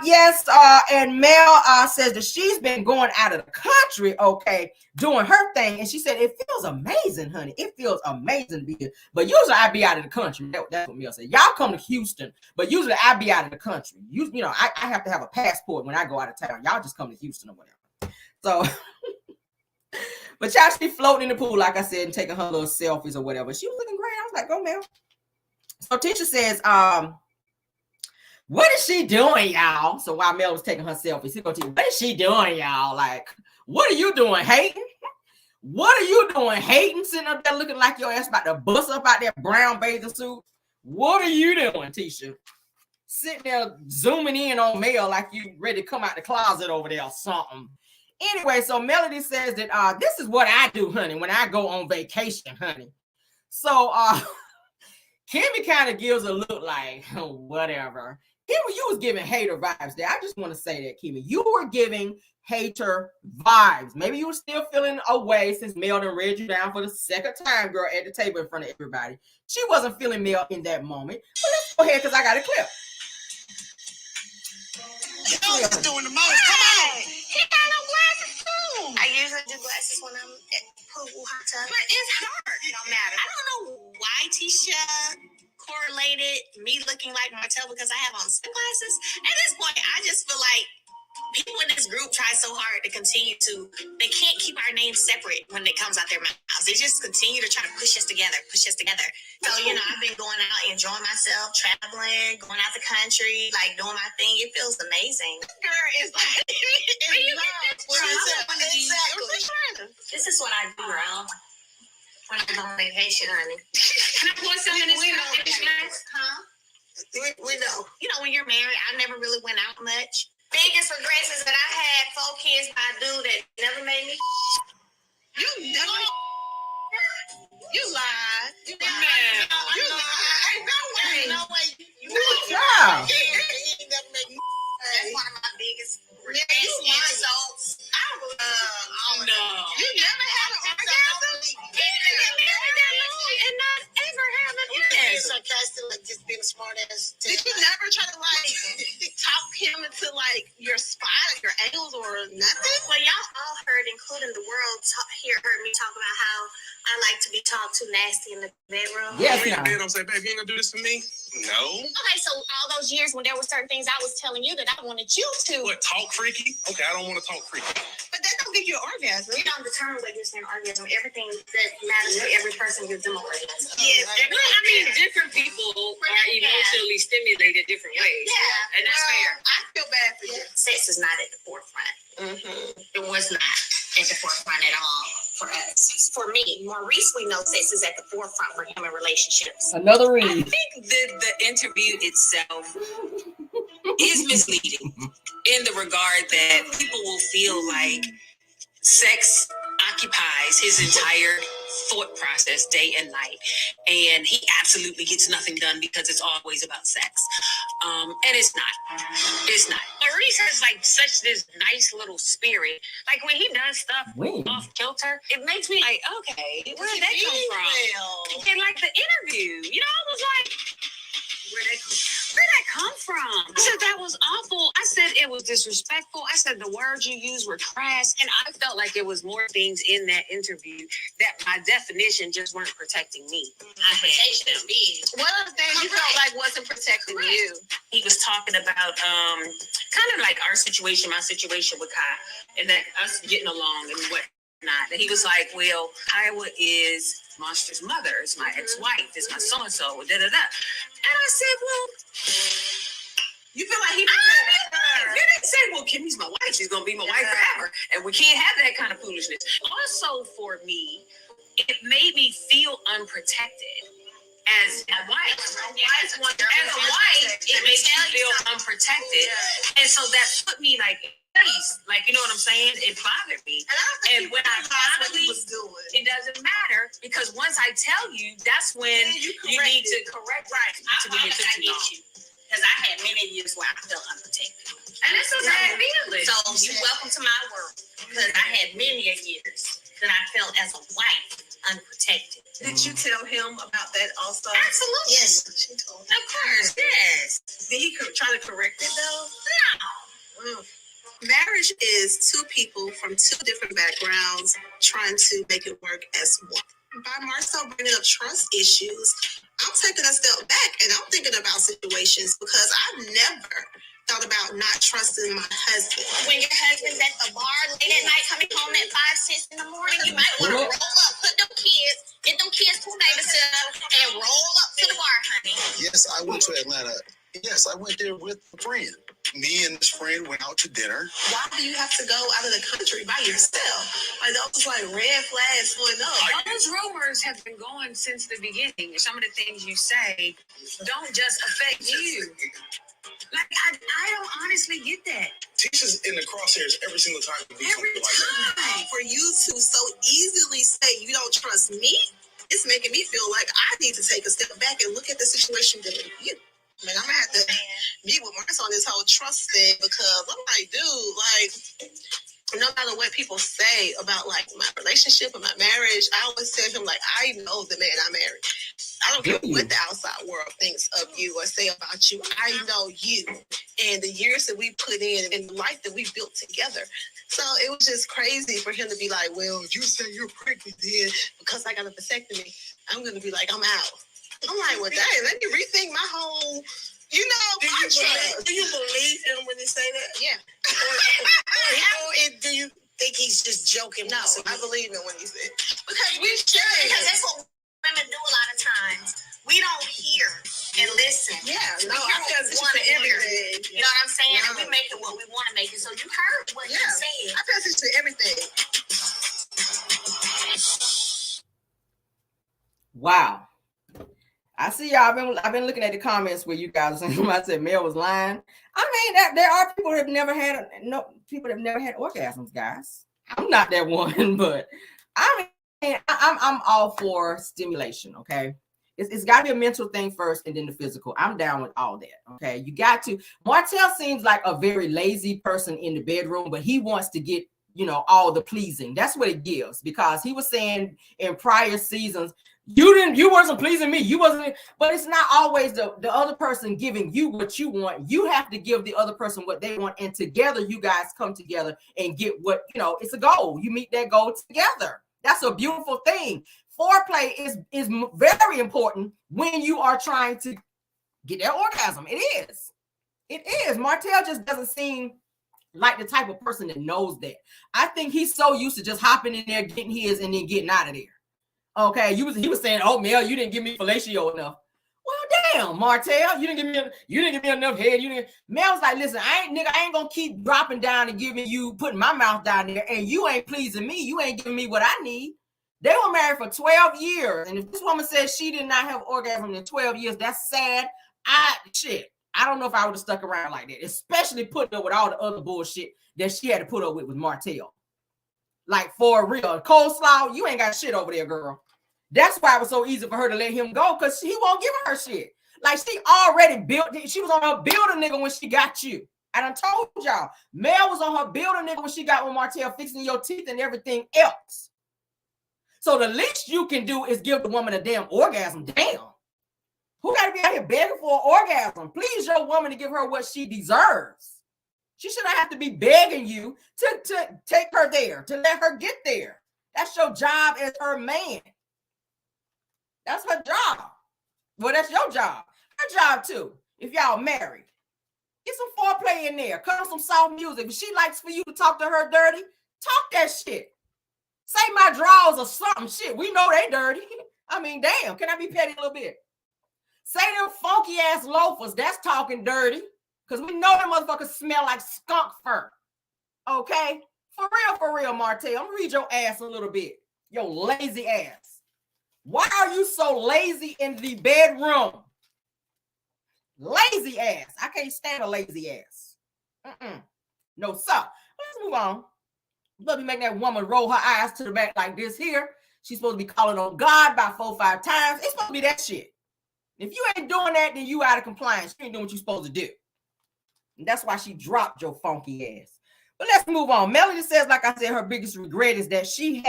Yes, and Mel says that she's been going out of the country, okay, doing her thing, and she said it feels amazing, honey. It feels amazing to be here. But usually I be out of the country. That's what Mel said. Y'all come to Houston, but usually I be out of the country. You know, I have to have a passport when I go out of town. Y'all just come to Houston or whatever. So, but y'all be floating in the pool, like I said, and taking her little selfies or whatever. She was looking great. I was like, go, Mel. So Tisha says, what is she doing, y'all? So while Mel was taking her selfies, he goes, what is she doing, y'all? Like, what are you doing, hating? What are you doing, hating? Sitting up there looking like your ass about to bust up out that brown bathing suit. What are you doing, Tisha? Sitting there zooming in on Mel like you ready to come out the closet over there or something. Anyway, so Melody says that this is what I do, honey, when I go on vacation, honey. So Kimmy kind of gives a look like, whatever. Kimmy, you was giving hater vibes there. I just want to say that, Kimmy. You were giving hater vibes. Maybe you were still feeling away since Mel done read you down for the second time, girl, at the table in front of everybody. She wasn't feeling Mel in that moment. But let's go ahead, because I got a clip. Y'all doing the most. Come on. He got no glasses too. I usually do glasses when I'm at pool hot tub. But it's hard. It don't matter. I don't know why Tisha correlated me looking like Martel because I have on sunglasses. At this point, I just feel like people in this group try so hard to continue to, they can't keep our names separate when it comes out their mouths. They just continue to try to push us together. So, you know, I've been going out, enjoying myself, traveling, going out the country, like doing my thing. It feels amazing. Girl, it's like, Exactly. This is what I do, girl. When I go on vacation, honey. Can I pour some in this glass? Huh? we know. You know, when you're married, I never really went out much. Biggest regrets is that I had 4 kids by a dude that never made me. You lied. You lied. Ain't no way. Good job. He ain't never make me. That's one of my biggest regrets. You lied. So, No. You never had an orgasm? He didn't marry that long and not ever have an You're orgasm. sarcastic, like just being a smart ass. Did you never try to like talk him into like your spot or your angles or nothing? Well, y'all all heard, including the world, heard me talk about how I like to be talked to nasty in the bedroom. Yes, You now. ain't I'm saying, babe, you ain't gonna do this for me? No. Okay, so all those years when there were certain things I was telling you that I wanted you to. What, talk freaky? Okay, I don't want to talk freaky. But that don't give you an orgasm. We don't determine what you're saying orgasm. Everything that matters for every person gives them an orgasm. Yes. I mean, different people are emotionally stimulated different ways. Yeah. And that's fair. I feel bad for you. Sex is not at the forefront. It was not at the forefront at all for us. For me, Maurice, we know sex is at the forefront for human relationships. Another I read. think the interview itself is misleading in the regard that people will feel like sex occupies his entire thought process day and night, and he absolutely gets nothing done because it's always about sex. And it's not. It's not. Maurice has like such this nice little spirit. Like when he does stuff When? off kilter, it makes me like, okay, where did that come from? And like the interview, you know, I was like, where'd that come from? I said that was awful. I said it was disrespectful. I said the words you used were crass. And I felt like there was more things in that interview that by definition just weren't protecting me. Not protecting me. One of the things you felt like wasn't protecting you. He was talking about kind of like our situation, my situation with Kai, and that us getting along and whatnot. And he was like, well, Kiowa is Monster's mother, is my ex-wife, is my so-and-so, da-da-da. And I said, well, You feel like he they didn't say, well, Kimmy's my wife. She's going to be my wife forever. And we can't have that kind of foolishness. Also, for me, it made me feel unprotected as a wife. As a wife, it makes me feel unprotected. And so that put me like, like, you know what I'm saying? It bothered me. And when I finally, it doesn't matter because once I tell you, that's when you need to correct. Right. I get you. Because I had many years where I felt unprotected. And it's a bad feeling. So you're welcome to my world, because I had many years that I felt as a wife unprotected. Did you tell him about that also? Absolutely. Yes, she told me. Of course, yes. Did he try to correct it though? No. Marriage is two people from two different backgrounds trying to make it work as one. By Marcel bringing up trust issues, I'm taking a step back and I'm thinking about situations because I've never thought about not trusting my husband. When your husband's at the bar late at night, coming home at 5, 6 in the morning, you might want to roll up, put them kids, get them kids to babysitter, and roll up to the bar, honey. Yes, I went to Atlanta. Yes, I went there with a friend. Me and this friend went out to dinner. Why do you have to go out of the country by yourself? Like, those like red flags going up. Those rumors have been going since the beginning. Some of the things you say don't just affect you. Like, I don't honestly get that. Tisha's in the crosshairs every single time. Every time. For you to so easily say you don't trust me, it's making me feel like I need to take a step back and look at the situation differently. Man, I'm gonna have to meet with Marcus on this whole trust thing because I'm like, dude, like, no matter what people say about like my relationship and my marriage, I always tell him like, I know the man I married. I don't care what the outside world thinks of you or say about you. I know you and the years that we put in and the life that we built together. So it was just crazy for him to be like, well, you say you're pregnant then because I got a vasectomy. I'm gonna be like, I'm out. I'm like, well, dang, let me rethink my whole, do you believe him when he say that? Yeah. Or do you think he's just joking? No, I believe him when he said it. Because we should. Because that's what women do a lot of times. We don't hear and listen. Yeah, no, I pay attention to everything. You know what I'm saying? And we make it what we want to make it. So you heard what he said. I pay attention to everything. Wow. I see y'all. I've been looking at the comments where you guys are saying I said Mel was lying. I mean, that there are people that have never had orgasms, guys. I'm not that one, but I mean, I'm all for stimulation. Okay, it's got to be a mental thing first, and then the physical. I'm down with all that. Okay, you got to. Martel seems like a very lazy person in the bedroom, but he wants to get all the pleasing. That's what it gives, because he was saying in prior seasons, you wasn't pleasing me. You wasn't, but it's not always the other person giving you what you want. You have to give the other person what they want. And together you guys come together and get what, it's a goal. You meet that goal together. That's a beautiful thing. Foreplay is very important when you are trying to get that orgasm. It is. Martel just doesn't seem like the type of person that knows that. I think he's so used to just hopping in there, getting his, and then getting out of there. Okay, he was saying, "Oh, Mel, you didn't give me fellatio enough." Well, damn, Martel, you didn't give me enough head. Mel's like, listen, I ain't gonna keep dropping down and putting my mouth down there, and you ain't pleasing me. You ain't giving me what I need. They were married for 12 years, and if this woman says she did not have orgasm in 12 years, that's sad. I don't know if I would have stuck around like that, especially putting up with all the other bullshit that she had to put up with Martel. Like, for real, coleslaw, you ain't got shit over there, girl. That's why it was so easy for her to let him go, because he won't give her shit. Like, she already she was on her build a nigga when she got you. I done told y'all, Mel was on her build a nigga when she got with Martel, fixing your teeth and everything else. So the least you can do is give the woman a damn orgasm. Damn. Who got to be out here begging for an orgasm? Please your woman to give her what she deserves. She shouldn't have to be begging you to take her there, to let her get there. That's your job as her man. That's her job. Well, that's your job. Her job too. If y'all married, get some foreplay in there. Cut on some soft music. If she likes for you to talk to her dirty, talk that shit. Say my drawers or something. Shit, we know they dirty. I mean, damn. Can I be petty a little bit? Say them funky ass loafers. That's talking dirty. Because we know them motherfuckers smell like skunk fur. Okay? For real, Martel. I'm gonna read your ass a little bit. Your lazy ass. Why are you so lazy in the bedroom? Lazy ass. I can't stand a lazy ass. No, sir. Let's move on. Let me make that woman roll her eyes to the back like this here. She's supposed to be calling on God about 4 or 5 times. It's supposed to be that shit. If you ain't doing that, then you out of compliance. You ain't doing what you're supposed to do. And that's why she dropped your funky ass. But let's move on. Melody says, like I said, her biggest regret is that she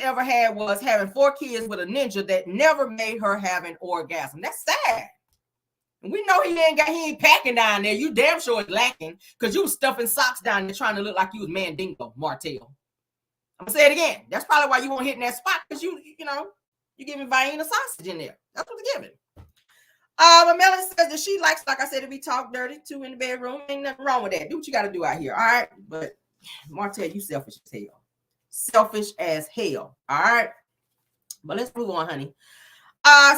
ever had was having 4 kids with a ninja that never made her have an orgasm. That's sad. And we know he ain't packing down there. You damn sure is lacking because you was stuffing socks down there trying to look like you was Mandingo, Martel. I'm gonna say it again. That's probably why you won't hit in that spot because you giving Vienna sausage in there. That's what they're giving. But Melody says that she likes, like I said, to be talked dirty to in the bedroom. Ain't nothing wrong with that. Do what you got to do out here. All right. But Martel, you selfish as hell. Selfish as hell. All right. But let's move on, honey.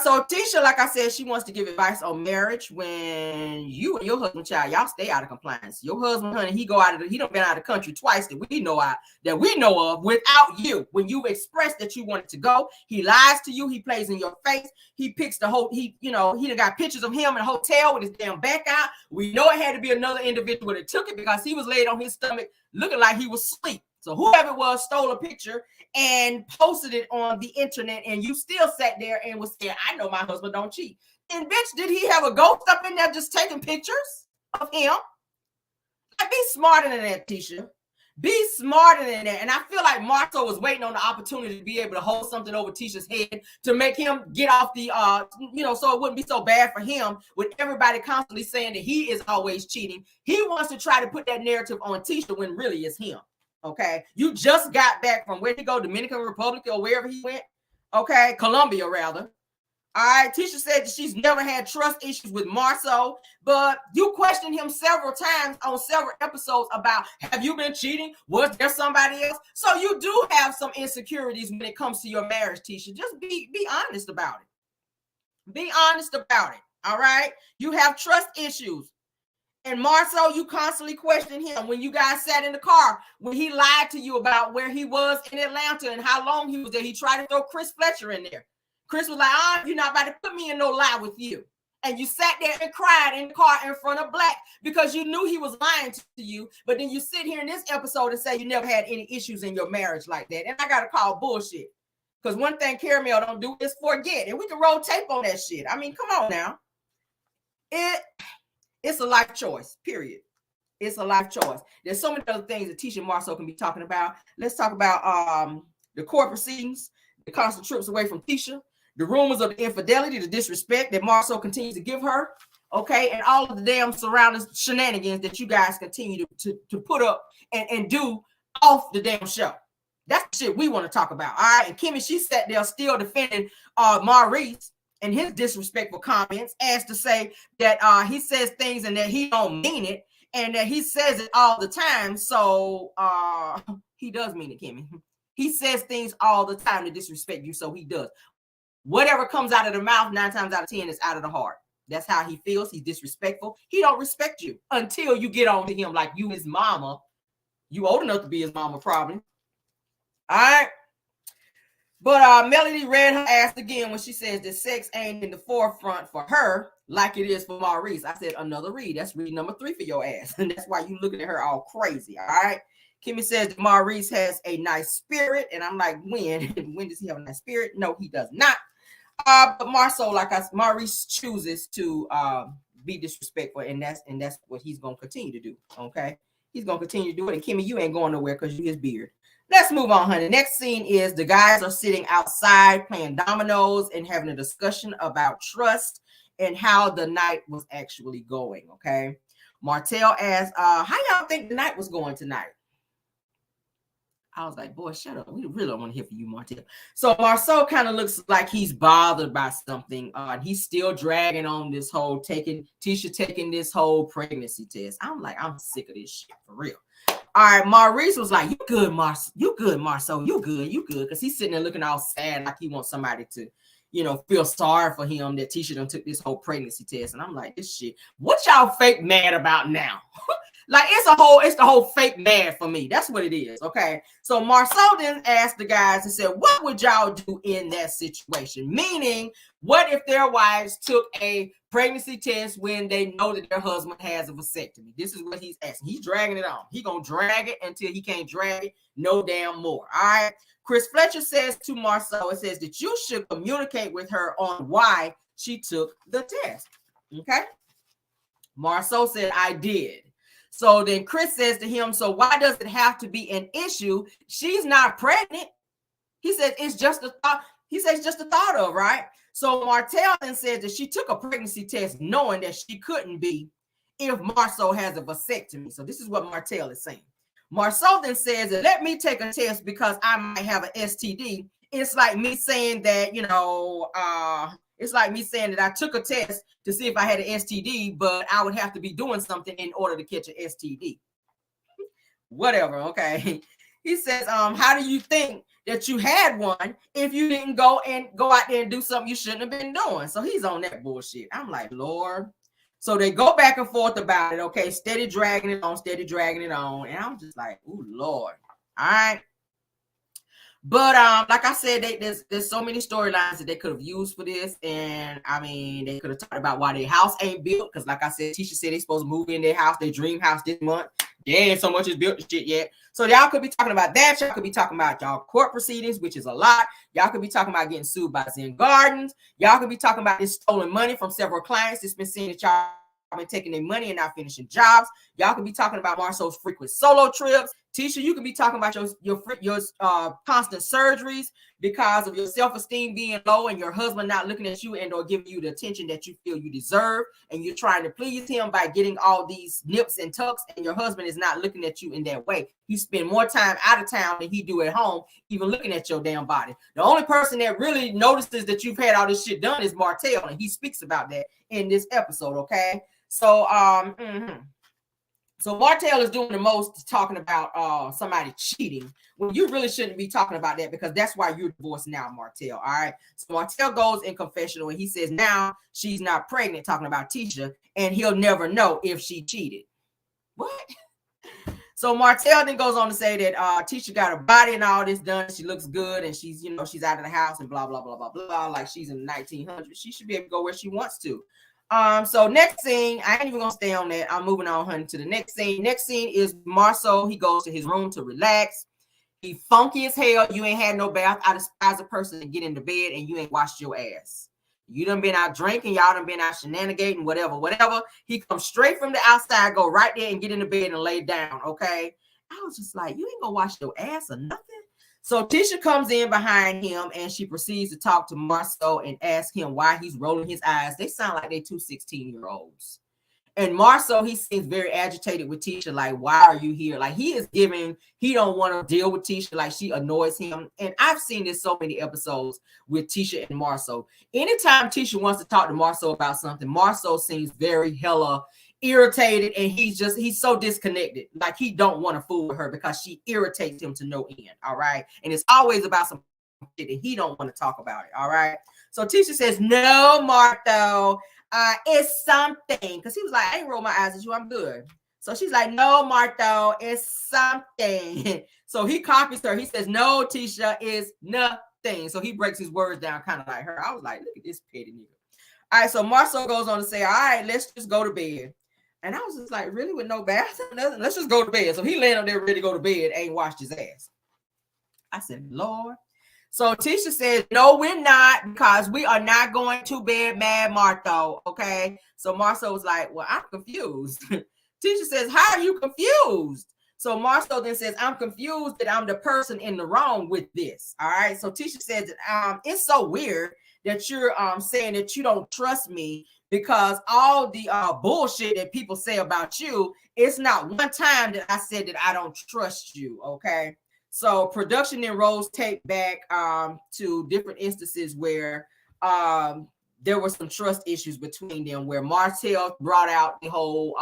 So Tisha, like I said, she wants to give advice on marriage when you and your husband, child, y'all stay out of compliance. Your husband, honey, he done been out of the country twice that we know of without you. When you expressed that you wanted to go, he lies to you, he plays in your face, he picks he done got pictures of him in a hotel with his damn back out. We know it had to be another individual that took it because he was laid on his stomach looking like he was asleep. So whoever it was stole a picture and posted it on the internet, and you still sat there and was saying, I know my husband don't cheat. And bitch, did he have a ghost up in there just taking pictures of him? Like, be smarter than that, Tisha. Be smarter than that. And I feel like Martel was waiting on the opportunity to be able to hold something over Tisha's head to make him get off the, so it wouldn't be so bad for him with everybody constantly saying that he is always cheating. He wants to try to put that narrative on Tisha when really it's him. Okay, you just got back from where he go, Dominican Republic or wherever he went. Okay, Colombia rather. All right, Tisha said that she's never had trust issues with Marceau, but you questioned him several times on several episodes about, have you been cheating? Was there somebody else? So you do have some insecurities when it comes to your marriage, Tisha. Just be honest about it. Be honest about it. All right, you have trust issues. And Marceau, you constantly questioned him when you guys sat in the car, when he lied to you about where he was in Atlanta and how long he was there. He tried to throw Chris Fletcher in there. Chris was like, you're not about to put me in no lie with you. And you sat there and cried in the car in front of Black because you knew he was lying to you. But then you sit here in this episode and say you never had any issues in your marriage like that. And I got to call bullshit. Because one thing Caramel don't do is forget. And we can roll tape on that shit. I mean, come on now. It's a life choice, period. It's a life choice. There's so many other things that Tisha and Marceau can be talking about. Let's talk about the court proceedings, the constant trips away from Tisha, the rumors of the infidelity, the disrespect that Marceau continues to give her, okay, and all of the damn surrounding shenanigans that you guys continue to put up and do off the damn show. That's the shit we want to talk about, all right? And Kimmy, she sat there still defending Maurice and his disrespectful comments as to say that he says things and that he don't mean it and that he says it all the time. So he does mean it, Kimmy. He says things all the time to disrespect you, so he does. Whatever comes out of the mouth 9 times out of 10 is out of the heart. That's how he feels. He's disrespectful. He don't respect you until you get on to him like you his mama. You old enough to be his mama, probably. All right. But Melody read her ass again when she says that sex ain't in the forefront for her like it is for Maurice. I said, another read. That's read number 3 for your ass. And that's why you looking at her all crazy, all right? Kimmy says that Maurice has a nice spirit. And I'm like, when? When does he have a nice spirit? No, he does not. But Marceau, Maurice chooses to be disrespectful. And that's what he's going to continue to do, okay? He's going to continue to do it. And Kimmy, you ain't going nowhere because you his beard. Let's move on, honey. Next scene is the guys are sitting outside playing dominoes and having a discussion about trust and how the night was actually going, okay? Martel asked, how y'all think the night was going tonight? I was like, boy, shut up. We really don't want to hear from you, Martel. So Marceau kind of looks like he's bothered by something. He's still dragging on this whole Tisha taking this whole pregnancy test. I'm like, I'm sick of this shit, for real. All right, Maurice was like, you good, Marceau. You good, Marceau. You good. Because he's sitting there looking all sad like he wants somebody to, feel sorry for him that Tisha done took this whole pregnancy test. And I'm like, this shit, what y'all fake mad about now? Like, it's the whole fake mad for me. That's what it is, okay? So Marceau then asked the guys and said, what would y'all do in that situation? Meaning, what if their wives took a pregnancy test when they know that their husband has a vasectomy? This is what he's asking. He's dragging it on. He's going to drag it until he can't drag it no damn more, all right? Chris Fletcher says to Marceau, it says that you should communicate with her on why she took the test, okay? Marceau said, I did. So then Chris says to him, so why does it have to be an issue? She's not pregnant. He said, it's just a thought. He says, just a thought of, right? So Martel then says that she took a pregnancy test knowing that she couldn't be if Marceau has a vasectomy. So this is what Martel is saying. Marceau then says that let me take a test because I might have an STD. It's like me saying that, it's like me saying that I took a test to see if I had an STD, but I would have to be doing something in order to catch an STD. Whatever, okay. He says, how do you think that you had one if you didn't go out there and do something you shouldn't have been doing? So he's on that bullshit. I'm like, Lord. So they go back and forth about it, okay, steady dragging it on. And I'm just like, ooh, Lord. All right. But like I said, there's so many storylines that they could have used for this. And I mean, they could have talked about why their house ain't built. Because like I said, Tisha said they're supposed to move in their house, their dream house this month. They ain't so much is built shit yet. So y'all could be talking about that. Y'all could be talking about y'all court proceedings, which is a lot. Y'all could be talking about getting sued by Zen Gardens. Y'all could be talking about this stolen money from several clients that's been saying that y'all been taking their money and not finishing jobs. Y'all could be talking about Marceau's frequent solo trips. Tisha, you could be talking about your constant surgeries because of your self-esteem being low and your husband not looking at you and or giving you the attention that you feel you deserve, and you're trying to please him by getting all these nips and tucks, and your husband is not looking at you in that way. He spend more time out of town than he do at home, even looking at your damn body. The only person that really notices that you've had all this shit done is Martel, and he speaks about that in this episode, okay? So, So Martel is doing the most talking about somebody cheating when you really shouldn't be talking about that, because that's why you're divorced now, Martel. All right. So Martel goes in confessional and he says now she's not pregnant, talking about Tisha, and he'll never know if she cheated. What? So Martel then goes on to say that Tisha got her body and all this done. She looks good and she's, she's out of the house and blah, blah, blah, blah, blah. Like she's in the 1900s. She should be able to go where she wants to. So next scene, I ain't even gonna stay on that. I'm moving on, honey, to the next scene. Next scene is Marceau. He goes to his room to relax. He funky as hell. You ain't had no bath. I despise a person to get into bed and you ain't washed your ass. You done been out drinking. Y'all done been out shenanigating, whatever. He comes straight from the outside, go right there and get in the bed and lay down, okay? I was just like, you ain't gonna wash your ass or nothing? So Tisha comes in behind him and she proceeds to talk to Marceau and ask him why he's rolling his eyes. They sound like they're two 16-year-olds. And Marceau, he seems very agitated with Tisha, like, why are you here? Like, he don't want to deal with Tisha, like she annoys him. And I've seen this so many episodes with Tisha and Marceau. Anytime Tisha wants to talk to Marceau about something, Marceau seems very hella irritated, and he's so disconnected, like he don't want to fool with her because she irritates him to no end. All right, and it's always about some shit that he don't want to talk about it. All right, so Tisha says, no, Marceau, it's something, because he was like, I ain't roll my eyes at you, I'm good. So she's like, no, Marceau, it's something. So he copies her. He says, no, Tisha, is nothing. So he breaks his words down kind of like her. I was like, look at this petty nigga. All right, so Marceau goes on to say, all right, let's just go to bed. And I was just like, really, with no bath? Let's just go to bed. So he laying up there ready to go to bed, ain't washed his ass. I said, Lord. So Tisha says, no, we're not, because we are not going to bed, mad Marceau, okay? So Marceau was like, well, I'm confused. Tisha says, how are you confused? So Marceau then says, I'm confused that I'm the person in the wrong with this, all right? So Tisha says, it's so weird that you're saying that you don't trust me, because all the bullshit that people say about you, it's not one time that I said that I don't trust you, okay? So production then rolls tape back to different instances where there were some trust issues between them, where Martel brought out the whole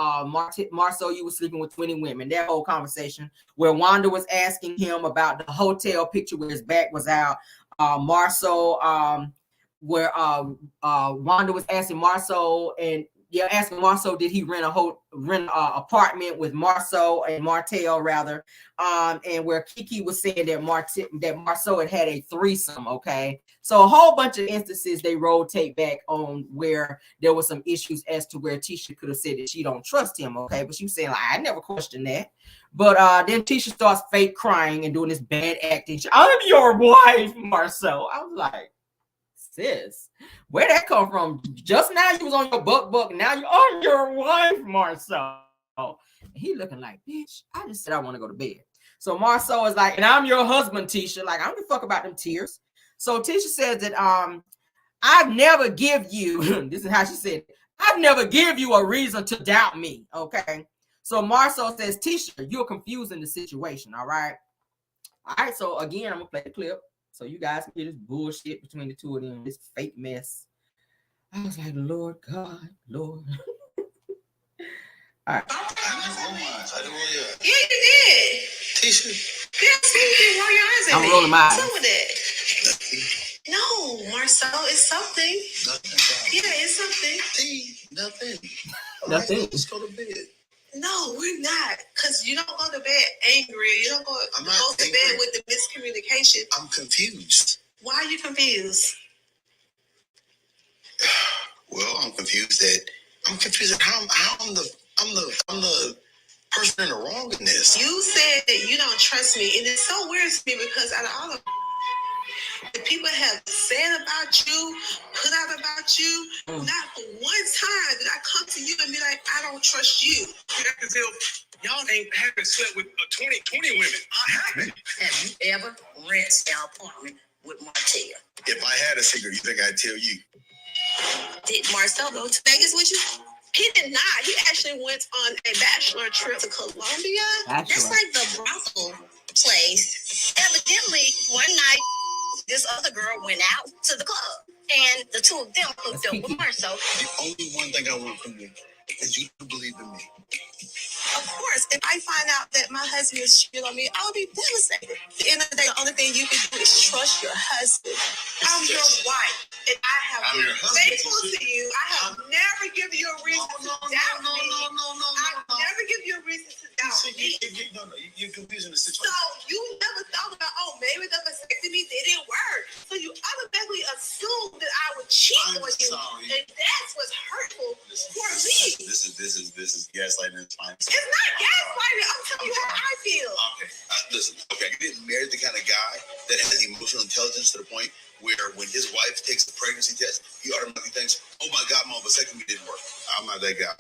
Marceau, you were sleeping with 20 women, that whole conversation, where Wanda was asking him about the hotel picture where his back was out. Marceau, where Wanda was asking Marceau, and asking Marceau, did he rent an apartment with Marceau and Martel rather, and where Kiki was saying that Marceau had a threesome, okay? So a whole bunch of instances they rolled tape back on where there were some issues as to where Tisha could have said that she don't trust him, okay? But she was saying, like, I never questioned that. But then Tisha starts fake crying and doing this bad acting. I'm your wife, Marceau. I was like, sis, where that come from? Just now you was on your buck, now you're on your wife, Marceau. He looking like, bitch, I just said I want to go to bed. So Marcel is like, and I'm your husband, Tisha. Like, I don't give a fuck about them tears. So Tisha says that I've never give you, this is how she said, I've never give you a reason to doubt me. Okay. So Marcel says, Tisha, you're confusing the situation. All right. All right. So again, I'm gonna play the clip so you guys can hear this bullshit between the two of them, this fake mess. I was like, Lord God, Lord. All right. Yeah, you did. Tisha. Yes, you did. Roll your eyes at me. I'm rolling my eyes. What's up with that? No, Marcel, it's something. Nothing. Yeah, it's something. Nothing. Nothing. Right, let's go to bed. No, we're not. Because you don't go to bed angry. You don't go to angry. bed with the miscommunication. I'm confused. Why are you confused? Well, I'm confused at how I'm the person in the wrong in this. You said that you don't trust me, and it's so weird to me because out of all of the people have said about you, put out about you, not for one time did I come to you and be like, I don't trust you. Y'all haven't slept with 20 women. I haven't. Have you ever rented an apartment with Martel? If I had a secret, you think I'd tell you? Did Marcel go to Vegas with you? He did not. He actually went on a bachelor trip to Colombia. That's like the brothel place. Evidently, one night, this other girl went out to the club, and the two of them hooked up with Marcel. The only one thing I want from you is you to believe in me. Of course, if I find out that my husband is cheating on me, I'll be devastated. At the end of the day, the only thing you can do is trust your husband. I'm your wife, and I have been faithful to you. I have never given you a reason to doubt me. I've never given you a reason to doubt me. You're confusing the situation. So you never thought about, maybe the vasectomy didn't work. So you automatically assumed that I would cheat on you, and that's what's hurtful for me. This is gaslighting. It's fine. It's not gaslighting. I'm telling you how I feel. Okay, listen. Okay, you didn't marry the kind of guy that has emotional intelligence to the point where when his wife takes the pregnancy test, he automatically thinks, "Oh my God, my vasectomy didn't work." I'm not that guy.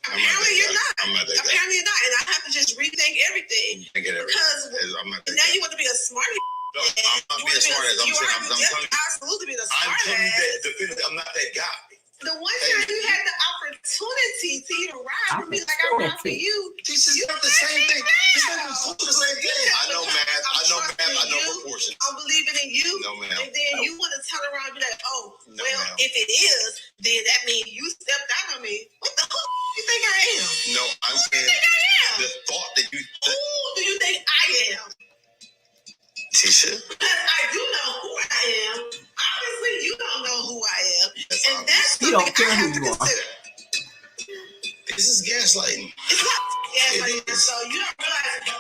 Apparently you're not. I'm not that guy. Apparently you're not, and I have to just rethink everything. Because I'm not that now guy. you want to be a smarty. No, I'm not being smart as I'm saying. I'm telling you. Absolutely be the I'm smart telling you ass. that definitively, I'm not that guy. The one time you had the opportunity to even ride for me like I ride for you. This is not the same thing. This is the same thing. I know math. I know proportions. I'm believing in you. No, ma'am. And then you want to turn around and be like, No, ma'am. if it is, then that means you stepped out on me. What the fuck do you think I am? No, I'm saying the thought that you. Who do you think I am? Tisha? I do know who I am. Obviously, you don't know who I am. And that's You don't something care I who have to you are. consider. This is gaslighting. It's not gaslighting, It is. so you don't realize.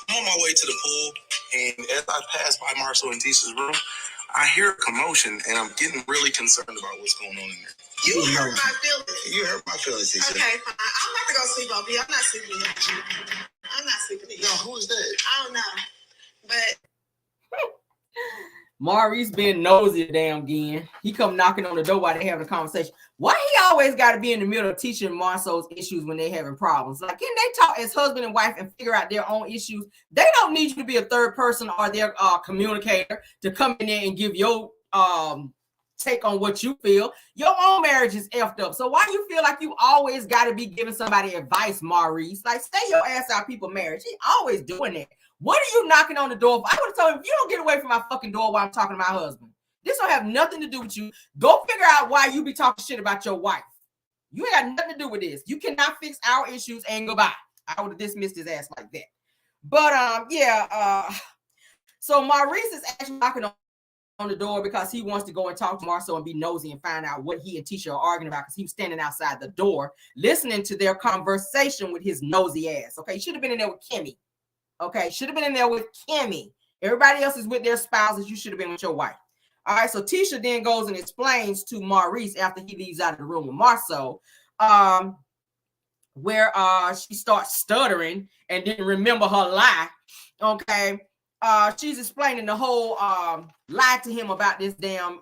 I'm on my way to the pool, and as I pass by Marcel and Tisha's room, I hear a commotion, and I'm getting really concerned about what's going on in there. You hurt my feelings. You hurt my feelings, Tisha. Okay, fine. I'm about to go sleep over here. I'm not sleeping with you. I'm not sleeping with you. No, who is that? I don't know. But Maurice being nosy damn again. He come knocking on the door while they having a conversation. Why he always got to be in the middle of teaching Marcel's issues when they having problems? Like, can they talk as husband and wife and figure out their own issues? They don't need you to be a third person or their communicator to come in there and give your take on what you feel. Your own marriage is effed up. So why you feel like you always got to be giving somebody advice, Maurice? Like, stay your ass out people's marriage. He always doing that. What are you knocking on the door for? I would have told him, if you don't get away from my fucking door while I'm talking to my husband, this don't have nothing to do with you. Go figure out why you be talking shit about your wife. You ain't got nothing to do with this. You cannot fix our issues and goodbye. I would have dismissed his ass like that. But so Maurice is actually knocking on the door because he wants to go and talk to Marcel and be nosy and find out what he and Tisha are arguing about, because he was standing outside the door listening to their conversation with his nosy ass. Okay, he should have been in there with Kimmy. Okay, should have been in there with Kimmy. Everybody else is with their spouses. You should have been with your wife. All right, so Tisha then goes and explains to Maurice after he leaves out of the room with Marcel, where she starts stuttering and didn't remember her lie. Okay, she's explaining the whole lie to him about this damn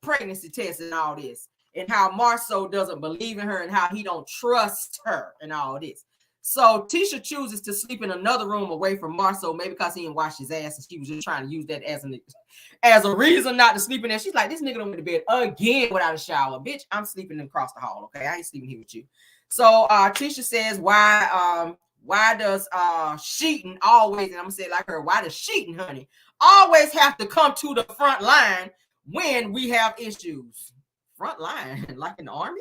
pregnancy test and all this. and how Marceau doesn't believe in her and how he don't trust her and all this. So Tisha chooses to sleep in another room away from Marceau, maybe because he didn't wash his ass and she was just trying to use that as a reason not to sleep in there. She's like, this nigga don't went to bed again without a shower. Bitch, I'm sleeping across the hall, okay? I ain't sleeping here with you. So Tisha says, why does Sheeton always, and I'm gonna say it like her, why does Sheeton, honey, always have to come to the front line when we have issues? Front line, like in the army?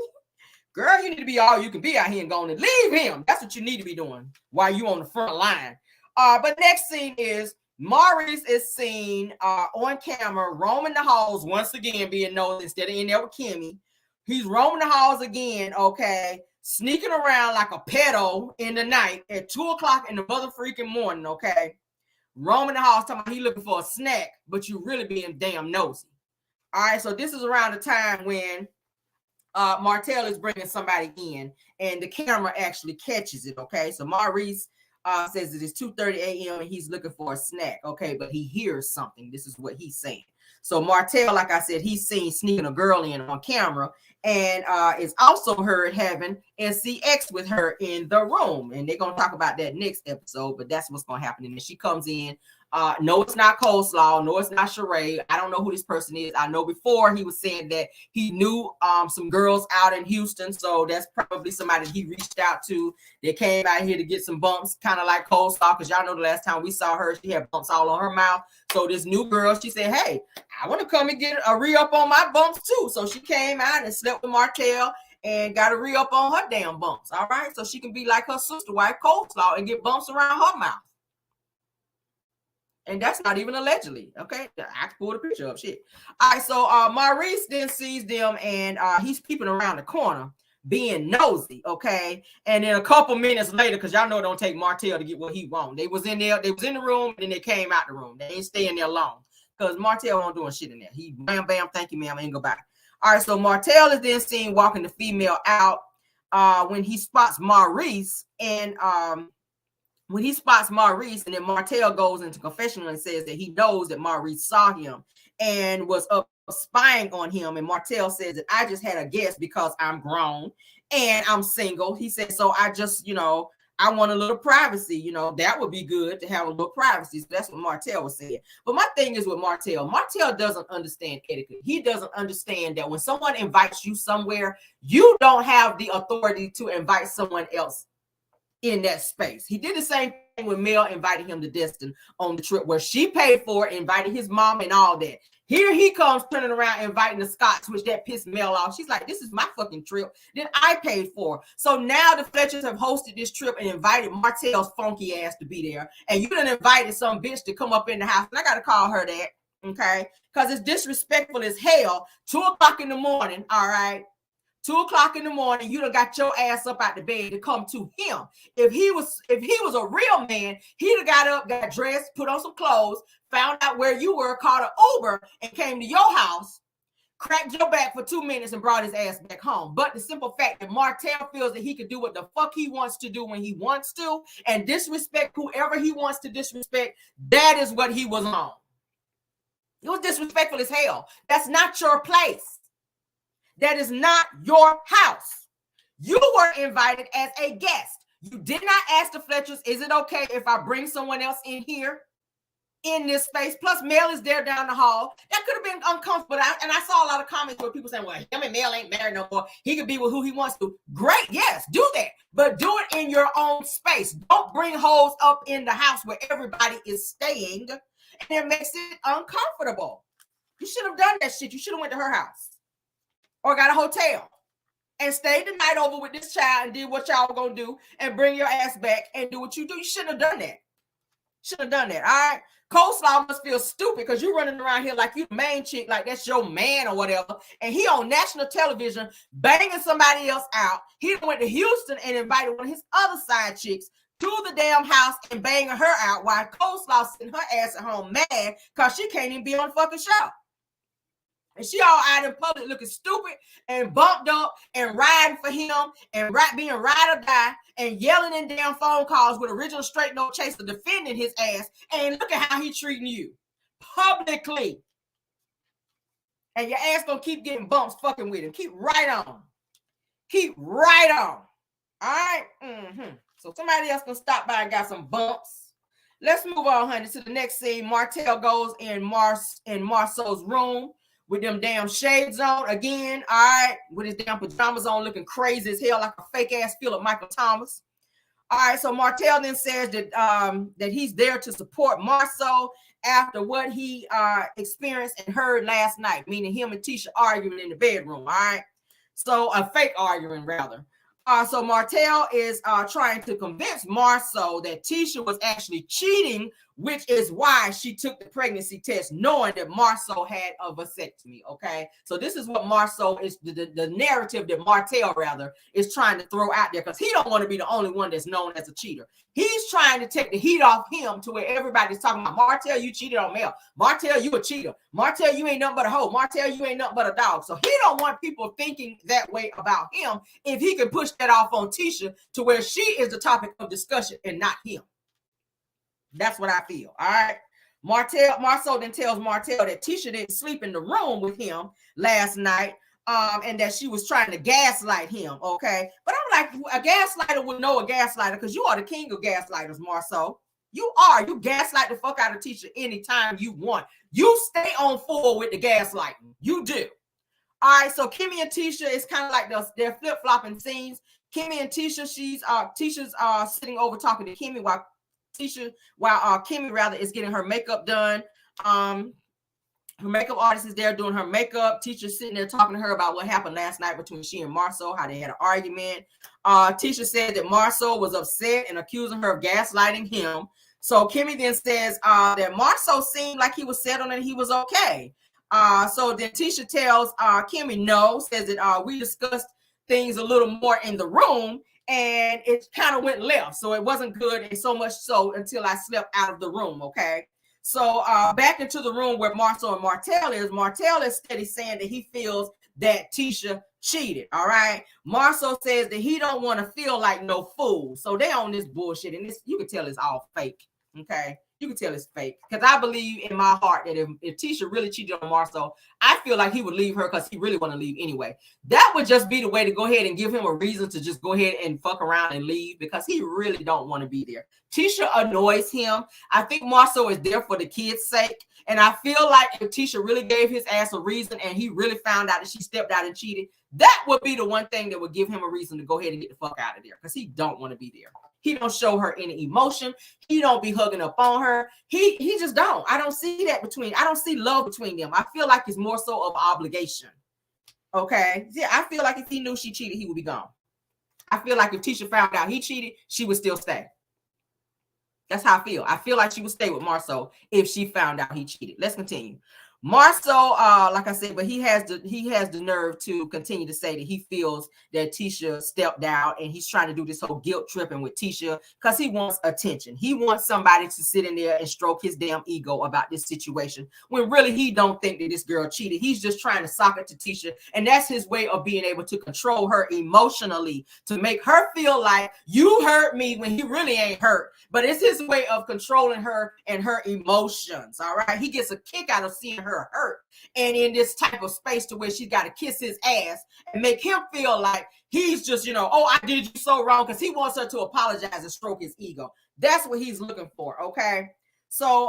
Girl, you need to be all you can be out here and going to leave him. That's what you need to be doing while you on the front line. But next scene is Maurice is seen on camera roaming the halls once again, being nosy instead of in there with Kimmy. He's roaming the halls again, okay, sneaking around like a pedo in the night at 2 o'clock in the mother freaking morning, okay? Roaming the halls, talking about he looking for a snack, but you really being damn nosy. All right, so this is around the time when Martel is bringing somebody in, and the camera actually catches it, okay? So Maurice says it is 2:30 a.m. and he's looking for a snack, okay? But he hears something. This is what he's saying. So Martel, like I said, he's seen sneaking a girl in on camera, and is also heard having NCX with her in the room. And they're going to talk about that next episode, but that's what's going to happen. And then she comes in. No, it's not Coleslaw. No, it's not Sheree. I don't know who this person is. I know before he was saying that he knew some girls out in Houston. So that's probably somebody he reached out to. They came out here to get some bumps, kind of like Coleslaw, because y'all know the last time we saw her, she had bumps all on her mouth. So this new girl, she said, hey, I want to come and get a re-up on my bumps too. So she came out and slept with Martel and got a re-up on her damn bumps. All right. So she can be like her sister wife, Coleslaw, and get bumps around her mouth. And that's not even allegedly, okay? I can pull the picture up, shit. All right, so Maurice then sees them, and he's peeping around the corner, being nosy, okay? And then a couple minutes later, because y'all know it don't take Martel to get what he wants. They was in there, they was in the room, and then they came out the room. They ain't staying there long, because Martel won't doing shit in there. He bam, bam, thank you, ma'am, and go back. All right, so Martel is then seen walking the female out when he spots Maurice, and when he spots Maurice, and then Martel goes into confessional and says that he knows that Maurice saw him and was up spying on him. And Martel says that I just had a guess because I'm grown and I'm single. He said, so I just, I want a little privacy. That would be good to have a little privacy. So that's what Martel was saying. But my thing is with Martel doesn't understand etiquette. He doesn't understand that when someone invites you somewhere, you don't have the authority to invite someone else in that space. He did the same thing when Mel invited him to Destin on the trip where she paid for it, invited his mom and all that. Here he comes turning around inviting the Scotts, which that pissed Mel off. She's like, this is my fucking trip that I paid for. So now the Fletchers have hosted this trip and invited Martel's funky ass to be there. And you done invited some bitch to come up in the house. And I got to call her that, okay? Because it's disrespectful as hell. 2 o'clock in the morning, all right? 2 o'clock in the morning, you done got your ass up out the bed to come to him. If he was a real man, he'd have got up, got dressed, put on some clothes, found out where you were, called an Uber, and came to your house, cracked your back for 2 minutes, and brought his ass back home. But the simple fact that Martel feels that he can do what the fuck he wants to do when he wants to, and disrespect whoever he wants to disrespect, that is what he was on. It was disrespectful as hell. That's not your place. That is not your house. You were invited as a guest. You did not ask the Fletchers, is it okay if I bring someone else in here in this space? Plus, Mel is there down the hall. That could have been uncomfortable. And I saw a lot of comments where people saying, well, him and Mel ain't married no more. He could be with who he wants to. Great, yes, do that. But do it in your own space. Don't bring hoes up in the house where everybody is staying. And it makes it uncomfortable. You should have done that shit. You should have went to her house. Or got a hotel and stayed the night over with this child and did what y'all were going to do and bring your ass back and do what you do. You shouldn't have done that. Shouldn't have done that, all right? Coleslaw must feel stupid because you're running around here like you the main chick, like that's your man or whatever, and he on national television banging somebody else out. He went to Houston and invited one of his other side chicks to the damn house and banging her out while Coleslaw sitting her ass at home mad because she can't even be on the fucking show. And she all out in public looking stupid and bumped up and riding for him and being ride or die and yelling in damn phone calls with original straight no chaser defending his ass. And look at how he treating you publicly. And your ass gonna keep getting bumps fucking with him. Keep right on. Keep right on. All right? So somebody else gonna stop by and got some bumps. Let's move on, honey, to the next scene. Martel goes in Marceau's room with them damn shades on again, all right, with his damn pajamas on, looking crazy as hell, like a fake-ass Philip Michael Thomas. All right, so Martel then says that that he's there to support Marceau after what he experienced and heard last night, meaning him and Tisha arguing in the bedroom, all right? So a fake arguing, rather. So Martel is trying to convince Marceau that Tisha was actually cheating, which is why she took the pregnancy test, knowing that Marceau had a vasectomy, okay? So this is what Marceau is, the narrative that Martel, rather, is trying to throw out there, because he don't want to be the only one that's known as a cheater. He's trying to take the heat off him to where everybody's talking about, Martel, you cheated on Mel. Martel, you a cheater. Martel, you ain't nothing but a hoe. Martel, you ain't nothing but a dog. So he don't want people thinking that way about him if he can push that off on Tisha to where she is the topic of discussion and not him. That's what I feel, all right? Marceau then tells Martel that Tisha didn't sleep in the room with him last night, and that she was trying to gaslight him, okay? But I'm like, a gaslighter would know a gaslighter, because you are the king of gaslighters, Marceau. You are. You gaslight the fuck out of Tisha anytime you want. You stay on full with the gaslighting. You do. All right, so Kimmy and Tisha is kind of like they're flip-flopping scenes. Kimmy and Tisha, Tisha's sitting over talking to Kimmy while Kimmy rather is getting her makeup done. Her makeup artist is there doing her makeup. Tisha's sitting there talking to her about what happened last night between she and Marceau, how they had an argument. Tisha said that Marceau was upset and accusing her of gaslighting him. So Kimmy then says that Marceau seemed like he was settled and he was okay. So then Tisha tells Kimmy no, says that we discussed things a little more in the room, and it kind of went left. So it wasn't good, and so much so until I slept out of the room, okay? So back into the room where Marceau and Martel is steady saying that he feels that Tisha cheated, all right? Marceau says that he don't want to feel like no fool. So they on this bullshit, and this, you can tell it's all fake, okay? You can tell it's fake, because I believe in my heart that if Tisha really cheated on Marceau, I feel like he would leave her because he really want to leave anyway. That would just be the way to go ahead and give him a reason to just go ahead and fuck around and leave, because he really don't want to be there. Tisha annoys him. I think Marceau is there for the kids' sake, and I feel like if Tisha really gave his ass a reason and he really found out that she stepped out and cheated, that would be the one thing that would give him a reason to go ahead and get the fuck out of there, because he don't want to be there. He don't show her any emotion. He don't be hugging up on her. He just don't. I don't see that I don't see love between them. I feel like it's more so of obligation. Okay. Yeah, I feel like if he knew she cheated, he would be gone. I feel like if Tisha found out he cheated, she would still stay. That's how I feel. I feel like she would stay with Marceau if she found out he cheated. Let's continue. Marceau, like I said, but he has the nerve to continue to say that he feels that Tisha stepped out, and he's trying to do this whole guilt tripping with Tisha because he wants attention. He wants somebody to sit in there and stroke his damn ego about this situation, when really he don't think that this girl cheated. He's just trying to sock it to Tisha, and that's his way of being able to control her emotionally, to make her feel like you hurt me when he really ain't hurt. But it's his way of controlling her and her emotions. All right, he gets a kick out of seeing her hurt and in this type of space to where she's got to kiss his ass and make him feel like he's just, oh, I did you so wrong, because he wants her to apologize and stroke his ego. That's what he's looking for. Okay, so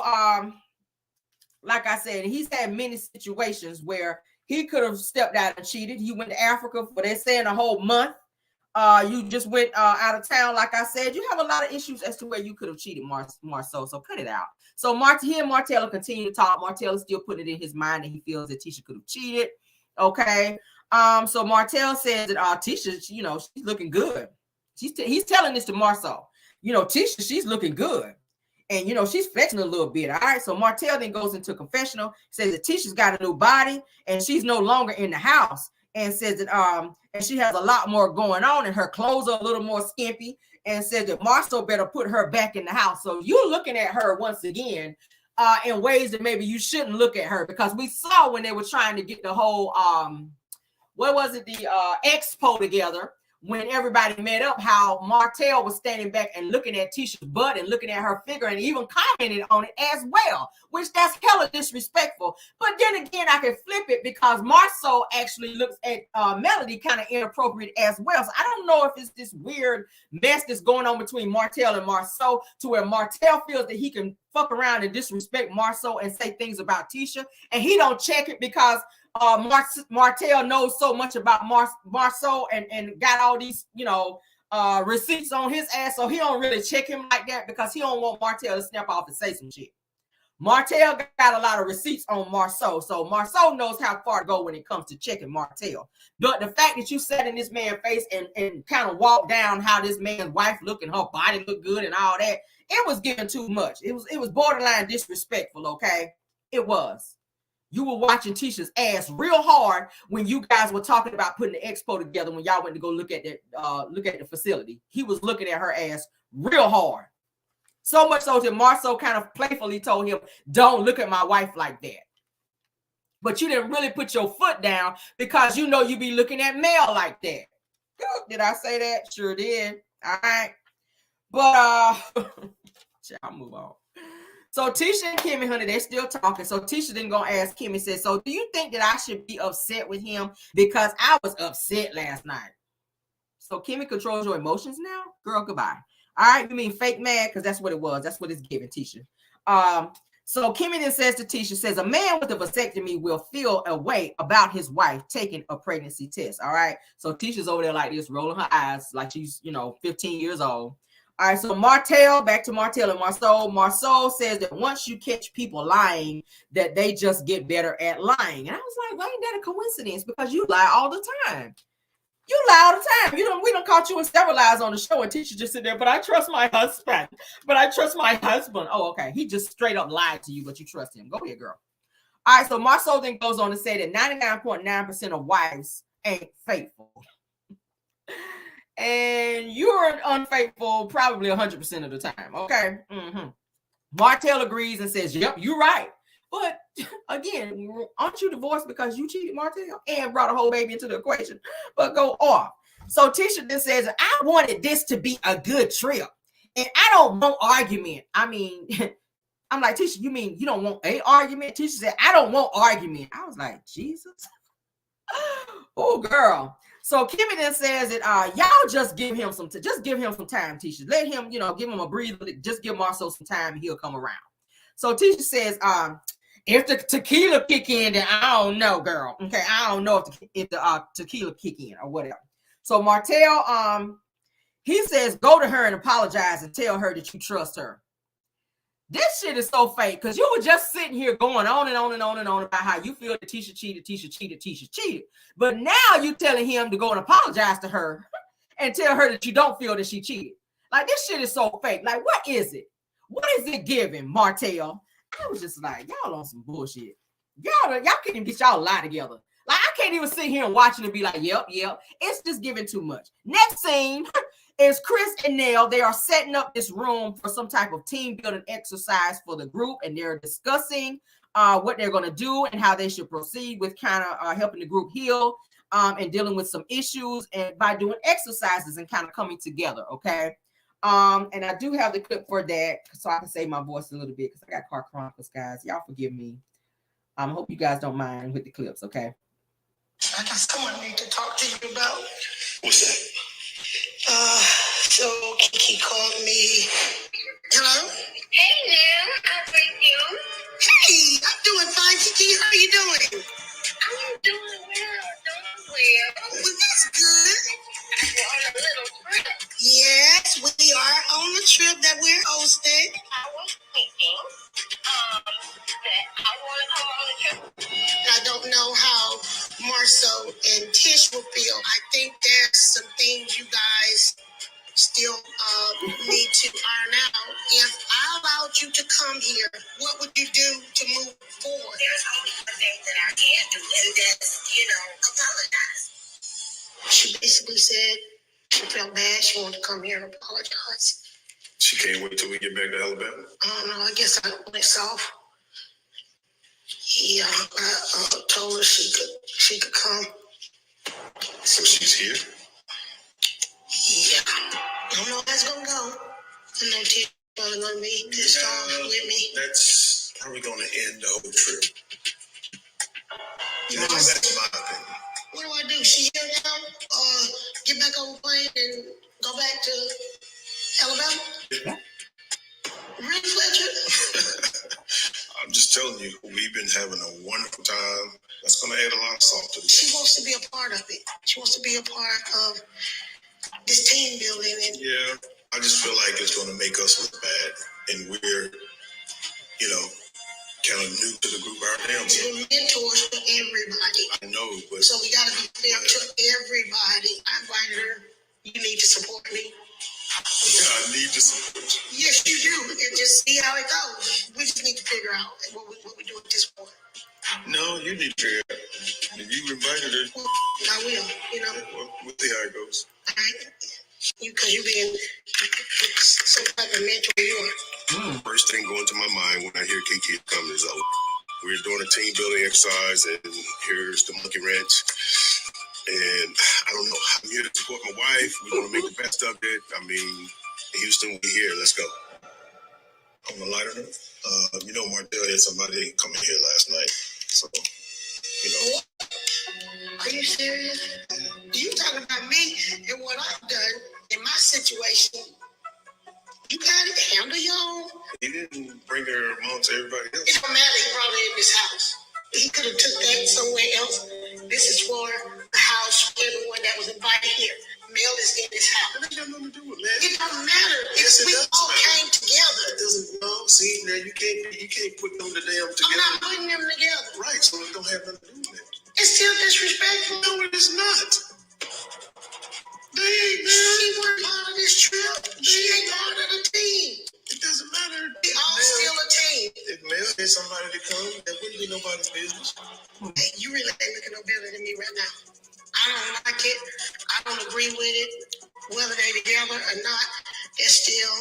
like I said, he's had many situations where he could have stepped out and cheated. He went to Africa for, they're saying, a whole month. You just went out of town. Like I said, you have a lot of issues as to where you could have cheated Marceau, so cut it out. So he and Martel will continue to talk. Martel is still putting it in his mind that he feels that Tisha could have cheated. Okay. So Martel says that Tisha, she's looking good. He's telling this to Marceau. Tisha, she's looking good. And, she's flexing a little bit. All right. So Martel then goes into confessional, says that Tisha's got a new body and she's no longer in the house. And says that and she has a lot more going on, and her clothes are a little more skimpy, and says that Marceau better put her back in the house. So you're looking at her once again in ways that maybe you shouldn't look at her, because we saw when they were trying to get the whole the expo together, when everybody met up, how Martel was standing back and looking at Tisha's butt and looking at her figure and even commented on it as well, which that's hella disrespectful. But then again, I can flip it because Marceau actually looks at Melody kind of inappropriate as well. So I don't know if it's this weird mess that's going on between Martel and Marceau to where Martel feels that he can fuck around and disrespect Marceau and say things about Tisha, and he don't check it because Martel knows so much about Marceau and got all these, receipts on his ass, so he don't really check him like that because he don't want Martel to snap off and say some shit. Martel got a lot of receipts on Marceau, so Marceau knows how far to go when it comes to checking Martel. But the fact that you sat in this man's face and kind of walked down how this man's wife looked and her body looked good and all that, it was giving too much. It was borderline disrespectful, okay? It was. You were watching Tisha's ass real hard when you guys were talking about putting the expo together when y'all went to go look at the facility. He was looking at her ass real hard. So much so that Marceau kind of playfully told him, don't look at my wife like that. But you didn't really put your foot down because you know you be looking at Mel like that. Did I say that? Sure did. All right. But I'll move on. So Tisha and Kimmy, honey, they're still talking. So Tisha then gonna ask Kimmy, says, so do you think that I should be upset with him? Because I was upset last night. So Kimmy controls your emotions now? Girl, goodbye. All right, you mean fake mad? Because that's what it was. That's what it's giving, Tisha. So Kimmy then says to Tisha, says, a man with a vasectomy will feel a way about his wife taking a pregnancy test. All right. So Tisha's over there like this, rolling her eyes like she's, 15 years old. All right, so Martel, back to Martel and Marceau. Marceau says that once you catch people lying, that they just get better at lying. And I was like, why ain't that a coincidence? Because you lie all the time. You lie all the time. We don't caught you in several lies on the show, and Tisha just sit there, but I trust my husband. Oh, okay. He just straight up lied to you, but you trust him. Go ahead, girl. All right, so Marceau then goes on to say that 99.9% of wives ain't faithful. And you're unfaithful probably 100% of the time, okay? Martel agrees and says, yep, you're right. But again, aren't you divorced because you cheated, Martel, and brought a whole baby into the equation? But go off. So Tisha then says, I wanted this to be a good trip, and I don't want argument. I mean, I'm like, Tisha, you mean you don't want an argument? Tisha said, I don't want argument. I was like, Jesus. Oh, girl. So Kimmy then says that y'all just give him some time, Tisha. Let him, give him a breather. Just give Marceau some time and he'll come around. So Tisha says, if the tequila kick in, then I don't know, girl. Okay, I don't know if the tequila kick in or whatever. So Martel, he says, go to her and apologize and tell her that you trust her. This shit is so fake because you were just sitting here going on and on and on and on about how you feel that Tisha cheated. But now you telling him to go and apologize to her and tell her that you don't feel that she cheated. Like, this shit is so fake. Like, what is it? What is it giving, Martel? I was just like, y'all on some bullshit. Y'all can't even get y'all lie together. Like, I can't even sit here and watch it and be like, yep. It's just giving too much. Next scene is Chris and Nell. They are setting up this room for some type of team building exercise for the group, and they're discussing what they're going to do and how they should proceed with kind of helping the group heal and dealing with some issues, and by doing exercises and kind of coming together, okay? And I do have the clip for that so I can save my voice a little bit because I got car chronicles, guys. Y'all forgive me. I hope you guys don't mind with the clips, okay? I got someone I need to talk to you about. What's that? So Kiki called me. Hello? Hey, Lamh, how are you? Hey, I'm doing fine, Kiki. How are you doing? I'm doing well. Well, that's good. We're on a little trip. Yes, we are on the trip that we're hosting. I was thinking that I want to come on the trip. I don't know how Marceau and Tish will feel. I think there's some things you guys still need to iron out. If I allowed you to come here, what would you do to move forward? There's only one thing that I can do, and that's, apologize. She basically said she felt bad. She wanted to come here and apologize. She can't wait till we get back to Alabama. I don't know. I guess I went south. Yeah, I told her she could come. So she's here? don't know how it's gonna go. I know Tisha probably gonna be pissed off with me. That's probably gonna end the whole trip. That's my opinion. What do I do? She here now? Get back on the plane and go back to Alabama? Yeah. Really, Fletcher? I'm just telling you, we've been having a wonderful time. That's gonna add a lot of salt to the She wants to be a part of it. She wants to be a part of this team building. And yeah, I just feel like it's gonna make us look bad, and we're, kind of new to the group ourselves. we're mentors for everybody. I know, but So we gotta be fair to everybody. I invited her. You need to support me. I need to support you. Yes, you do. And just see how it goes. We just need to figure out what we do at this point. No, you need to figure it out. If you invited her, Well, I will, well, we'll see how it goes. All right? Because you being some type of mentor you are. First thing going to my mind when I hear Kiki coming is, we're doing a team building exercise, and here's the monkey wrench. And I don't know, I'm here to support my wife. We're going to make the best of it. I mean, Houston, we're here. Let's go. On the lighter note, Martel had somebody come in here last night. So, Are you serious? You talking about me and what I've done in my situation? You got it. Handle your own. He didn't bring her amongst everybody else. It don't matter. He brought her in this house. He could have took that somewhere else. This is for the house for everyone that was invited here. Mel is in this house. That ain't got nothing to do with that. It don't matter. Yes, We does all matter. came together. It doesn't. No, see, now you can't put them the damn I'm together. not putting them together. Right, so it don't have nothing to do with that. It's still disrespectful. No, it is not. They ain't, man. She wasn't part of this trip. She ain't part of the team. It doesn't matter. We all still a team. If Mel had somebody to come, that wouldn't be nobody's business. Hey, you really ain't looking no better than me right now. I don't like it. I don't agree with it. Whether they together or not, there's still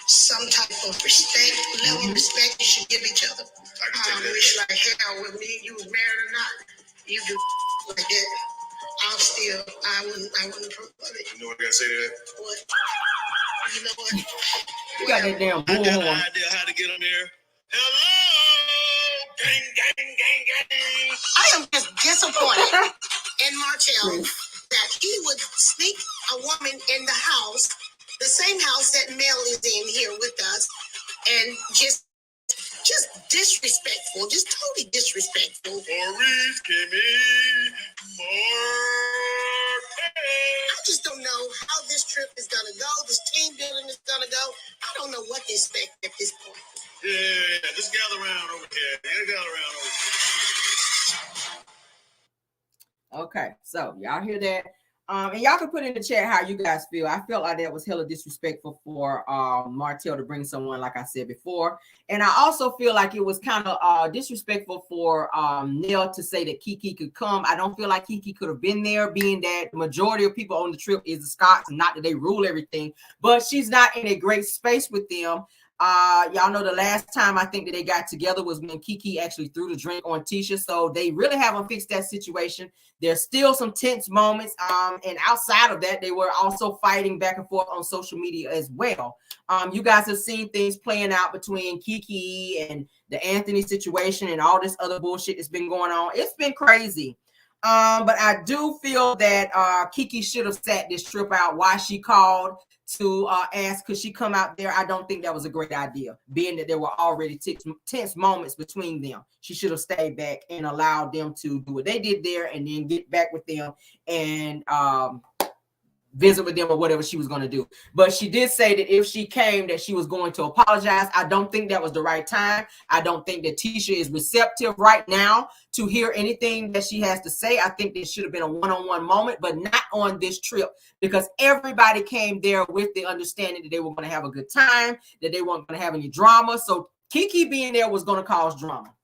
some type of respect, level of respect you should give each other. I can Wish take that. like hell with me, you was married or not, you do like that. I wouldn't approve of it. You know what I gotta say to that? What? You know what? You got that damn I got an bullhorn. idea how to get them here. Hello, gang, gang, gang, gang. I am just disappointed in Martel that he would sneak a woman in the house, the same house that Mel is in here with us, and just disrespectful, just totally disrespectful. Maurice, Kimmy, Martel. I just don't know how this trip is gonna go, this team building is gonna go. I don't know what to expect at this point. Yeah, just gather around over here. Okay, so y'all hear that? And y'all can put in the chat how you guys feel. I felt like that was hella disrespectful for Martel to bring someone, like I said before. And I also feel like it was kind of disrespectful for Nell to say that Kiki could come. I don't feel like Kiki could have been there, being that the majority of people on the trip is the Scots, and not that they rule everything, but she's not in a great space with them. Y'all know the last time I think that they got together was when Kiki actually threw the drink on Tisha, so they really haven't fixed that situation. There's still some tense moments, and outside of that, they were also fighting back and forth on social media as well. You guys have seen things playing out between Kiki and the Anthony situation and all this other bullshit that's been going on. It's been crazy. But I do feel that Kiki should have sat this trip out. Why she called to ask, could she come out there? I don't think that was a great idea, being that there were already tense moments between them. She should have stayed back and allowed them to do what they did there and then get back with them and visit with them or whatever she was going to do. But she did say that if she came, that she was going to apologize. I don't think that was the right time. I don't think that Tisha is receptive right now to hear anything that she has to say. I think there should have been a one-on-one moment, but not on this trip, because everybody came there with the understanding that they were going to have a good time, that they weren't going to have any drama. So Kiki being there was going to cause drama.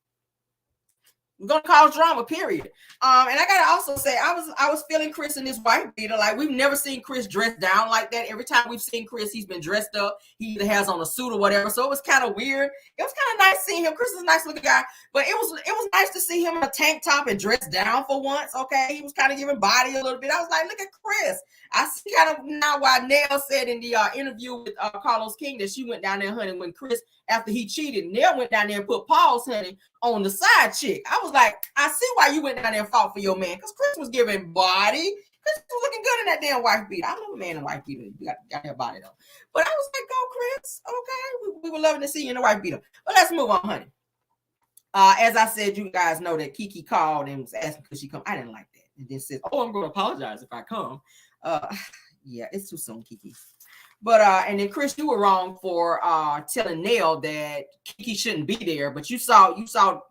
We're gonna cause drama, period. And I gotta also say, I was feeling Chris in this wife beater. Like, we've never seen Chris dressed down like that. Every time we've seen Chris, he's been dressed up. He either has on a suit or whatever. So it was kind of weird. It was kind of nice seeing him. Chris is a nice looking guy, but it was nice to see him in a tank top and dressed down for once. Okay, he was kind of giving body a little bit. I was like, look at Chris. I see kind of now why Nell said in the interview with Carlos King that she went down there hunting when Chris, after he cheated, Nell went down there and put Paul's honey on the side chick. I was like, I see why you went down there and fought for your man, because Chris was giving body. Chris was looking good in that damn wife beater. I love a man in wife beater. You got that body though. But I was like, go Chris. Okay, we were loving to see you in the wife beater. But let's move on, honey. As I said, you guys know that Kiki called and was asking could she come. I didn't like that. And then said, oh, I'm going to apologize if I come. Yeah, it's too soon, Kiki. But and then Chris, you were wrong for telling Nell that Kiki shouldn't be there. But you saw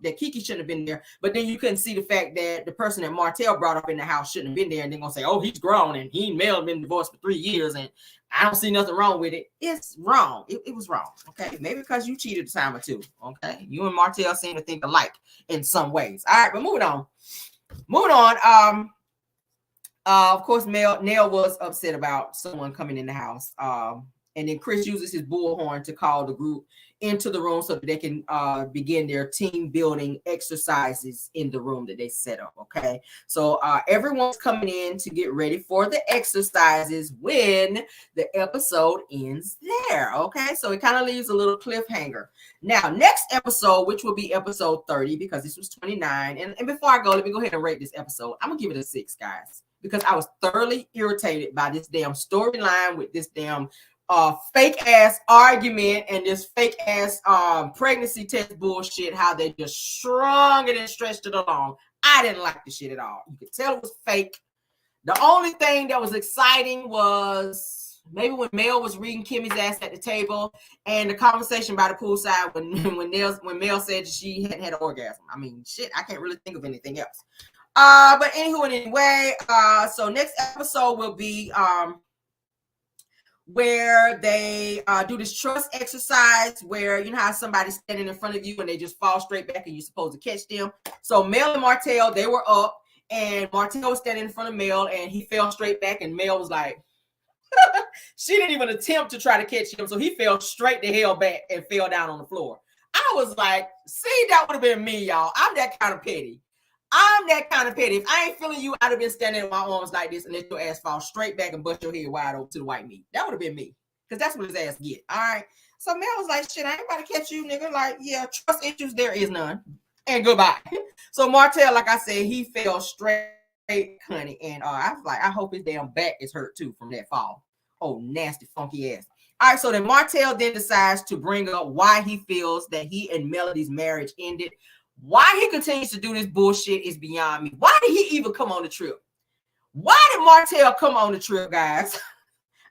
that Kiki shouldn't have been there. But then you couldn't see the fact that the person that Martel brought up in the house shouldn't have been there. And they're gonna say, oh, he's grown and he and Mel been divorced for 3 years, and I don't see nothing wrong with it. It's wrong. It was wrong. Okay, maybe because you cheated a time or two. Okay, you and Martel seem to think alike in some ways. All right, but moving on. Of course, Nell was upset about someone coming in the house. And then Chris uses his bullhorn to call the group into the room so that they can begin their team building exercises in the room that they set up. Okay, so everyone's coming in to get ready for the exercises when the episode ends there. Okay, so it kind of leaves a little cliffhanger. Now, next episode, which will be episode 30, because this was 29. And before I go, let me go ahead and rate this episode. I'm gonna give it a 6, guys, because I was thoroughly irritated by this damn storyline with this damn fake ass argument and this fake ass pregnancy test bullshit, how they just strung it and stretched it along. I didn't like the shit at all. You could tell it was fake. The only thing that was exciting was maybe when Mel was reading Kimmy's ass at the table and the conversation by the poolside when Mel said she hadn't had an orgasm. I mean, shit, I can't really think of anything else. But anyway, so next episode will be where they do this trust exercise where, you know how somebody's standing in front of you and they just fall straight back and you're supposed to catch them. So Mel and Martel, they were up and Martel was standing in front of Mel and he fell straight back and Mel was like, she didn't even attempt to try to catch him. So he fell straight the hell back and fell down on the floor. I was like, see, that would have been me, y'all. I'm that kind of petty. If I ain't feeling you, I'd have been standing in my arms like this and let your ass fall straight back and bust your head wide open to the white meat. That would have been me, because that's what his ass get. All right. So Mel was like, shit, I ain't about to catch you, nigga. Like, yeah, trust issues, there is none. And goodbye. So Martel, like I said, he fell straight, honey. And I was like, I hope his damn back is hurt too from that fall. Oh, nasty, funky ass. All right, so then Martel then decides to bring up why he feels that he and Melody's marriage ended. Why he continues to do this bullshit is beyond me. Why did he even come on the trip? Why did Martel come on the trip, guys?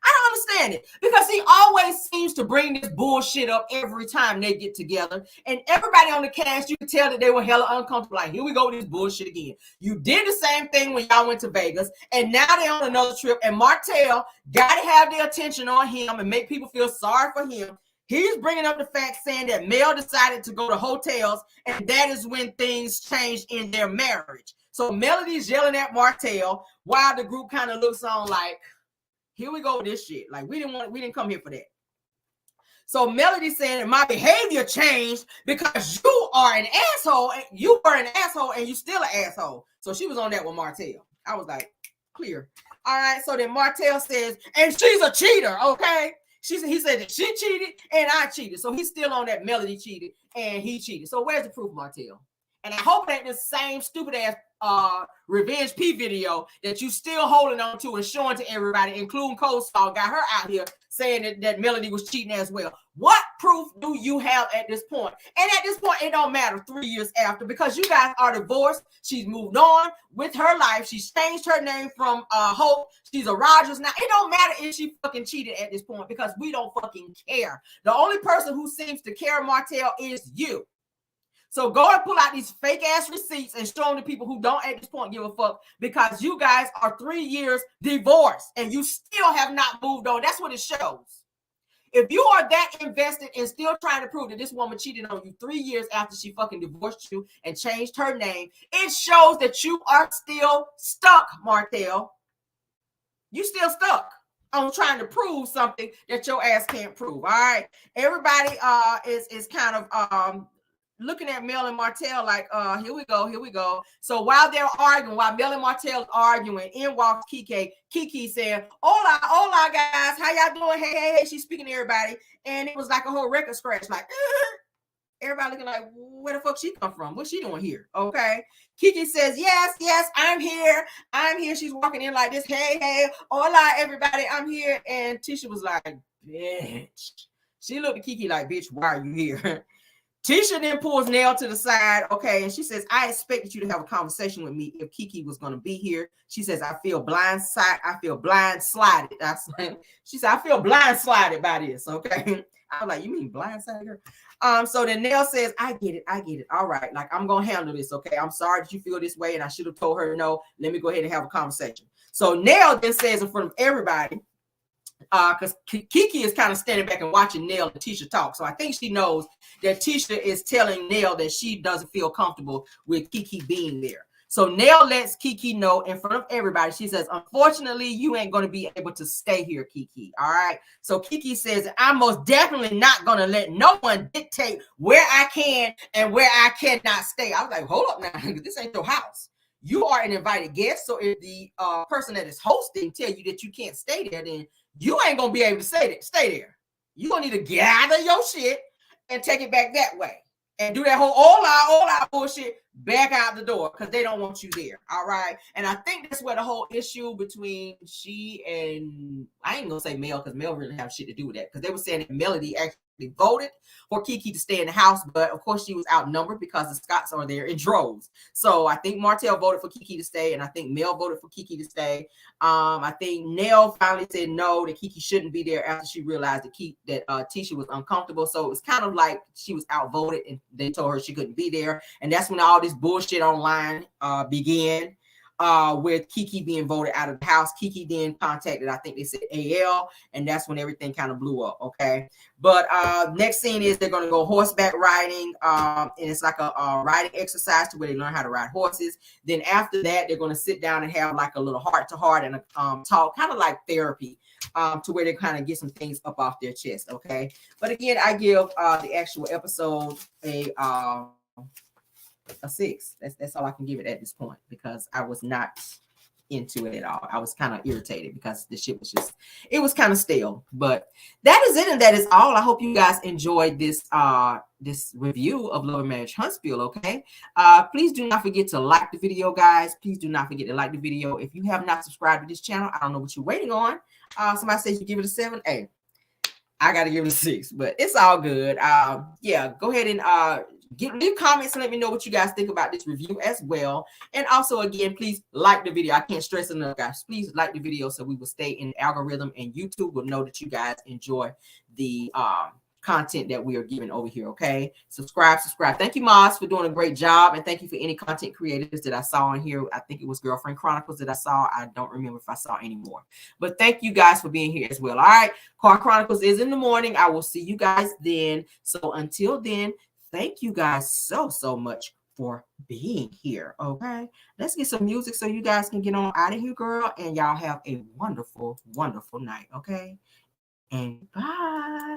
I don't understand it, because he always seems to bring this bullshit up every time they get together. And everybody on the cast, you could tell that they were hella uncomfortable. Like, here we go with this bullshit again. You did the same thing when y'all went to Vegas, and now they're on another trip. And Martel got to have their attention on him and make people feel sorry for him. He's bringing up the fact saying that Mel decided to go to hotels, and that is when things changed in their marriage. So Melody's yelling at Martel while the group kind of looks on like, here we go with this shit. Like, we didn't come here for that. So Melody's saying that my behavior changed because you are an asshole. And you were an asshole and you still an asshole. So she was on that with Martel. I was like, clear. All right. So then Martel says, and she's a cheater. Okay. He said that she cheated and I cheated. So he's still on that Melody cheated and he cheated. So where's the proof, Martel? And I hope it ain't the same stupid ass Revenge P video that you still holding on to and showing to everybody, including Cold Star, got her out here saying that Melody was cheating as well. What proof do you have at this point? And at this point, it don't matter 3 years after, because you guys are divorced. She's moved on with her life. She's changed her name from Hope. She's a Rogers now. It don't matter if she fucking cheated at this point, because we don't fucking care. The only person who seems to care, Martel, is you. So go and pull out these fake ass receipts and show them to people who don't at this point give a fuck, because you guys are 3 years divorced and you still have not moved on. That's what it shows. If you are that invested and still trying to prove that this woman cheated on you 3 years after she fucking divorced you and changed her name, it shows that you are still stuck, Martel. You still stuck on trying to prove something that your ass can't prove. All right. Everybody is kind of looking at Mel and Martel like, here we go. So while they're arguing, while Mel and Martel is arguing, in walks Kiki. Kiki said, hola guys, how y'all doing? Hey. She's speaking to everybody. And it was like a whole record scratch, like, everybody looking like, where the fuck she come from? What's she doing here? Okay. Kiki says, yes, I'm here. She's walking in like this. Hey, hola, everybody. I'm here. And Tisha was like, bitch. She looked at Kiki like, bitch, why are you here? Tisha then pulls Nell to the side. Okay. And she says, I expected you to have a conversation with me if Kiki was going to be here. She says, I feel blindsided. She said, I feel blindsided by this. Okay. I was like, you mean blindsided, girl? So then Nell says, I get it. All right. Like, I'm going to handle this. Okay. I'm sorry that you feel this way. And I should have told her no. Let me go ahead and have a conversation. So Nell then says in front of everybody, because Kiki is kind of standing back and watching Nell and Tisha talk. So I think she knows that Tisha is telling Nell that she doesn't feel comfortable with Kiki being there. So Nell lets Kiki know in front of everybody. She says, unfortunately, you ain't going to be able to stay here, Kiki. All right. So Kiki says, I'm most definitely not going to let no one dictate where I can and where I cannot stay. I was like, hold up now. This ain't your house. You are an invited guest. So if the person that is hosting tell you that you can't stay there, then you ain't going to be able to stay there. You're going to need to gather your shit and take it back that way. And do that whole all out bullshit back out the door because they don't want you there. All right. And I think that's where the whole issue between she and, I ain't going to say Mel because Mel really have shit to do with that. Because they were saying that Melody actually voted for Kiki to stay in the house. But of course, she was outnumbered because the Scots are there in droves. So I think Martel voted for Kiki to stay. And I think Mel voted for Kiki to stay. I think Nell finally said no, that Kiki shouldn't be there after she realized that Tisha was uncomfortable. So it was kind of like she was outvoted and they told her she couldn't be there. And that's when all this bullshit online began with Kiki being voted out of the house. Kiki then contacted, I think they said AL, and that's when everything kind of blew up. Okay. But next scene is they're going to go horseback riding. And it's like a riding exercise to where they learn how to ride horses. Then after that, they're going to sit down and have like a little heart-to-heart and a talk, kind of like therapy, to where they kind of get some things up off their chest. Okay. But again, I give the actual episode a 6. That's all I can give it at this point because I was not into it at all. I was kind of irritated because the shit was just, it was kind of stale. But that is it, and that is all. I hope you guys enjoyed this this review of Love and Marriage Huntsville. Okay, please do not forget to like the video, guys. Please do not forget to like the video. If you have not subscribed to this channel, I don't know what you're waiting on. Somebody says you give it a 7. Hey, I gotta give it a 6, but it's all good. Yeah, go ahead and leave comments and let me know what you guys think about this review as well. And also, again, please like the video. I can't stress enough, guys. Please like the video so we will stay in the algorithm and YouTube will know that you guys enjoy the content that we are giving over here. Okay, subscribe. Thank you, Moz, for doing a great job, and thank you for any content creators that I saw on here. I think it was Girlfriend Chronicles that I saw. I don't remember if I saw any more, but thank you guys for being here as well. All right, Car Chronicles is in the morning. I will see you guys then. So until then, thank you guys so much for being here. Okay, let's get some music so you guys can get on out of here, girl, and y'all have a wonderful night. Okay, and bye.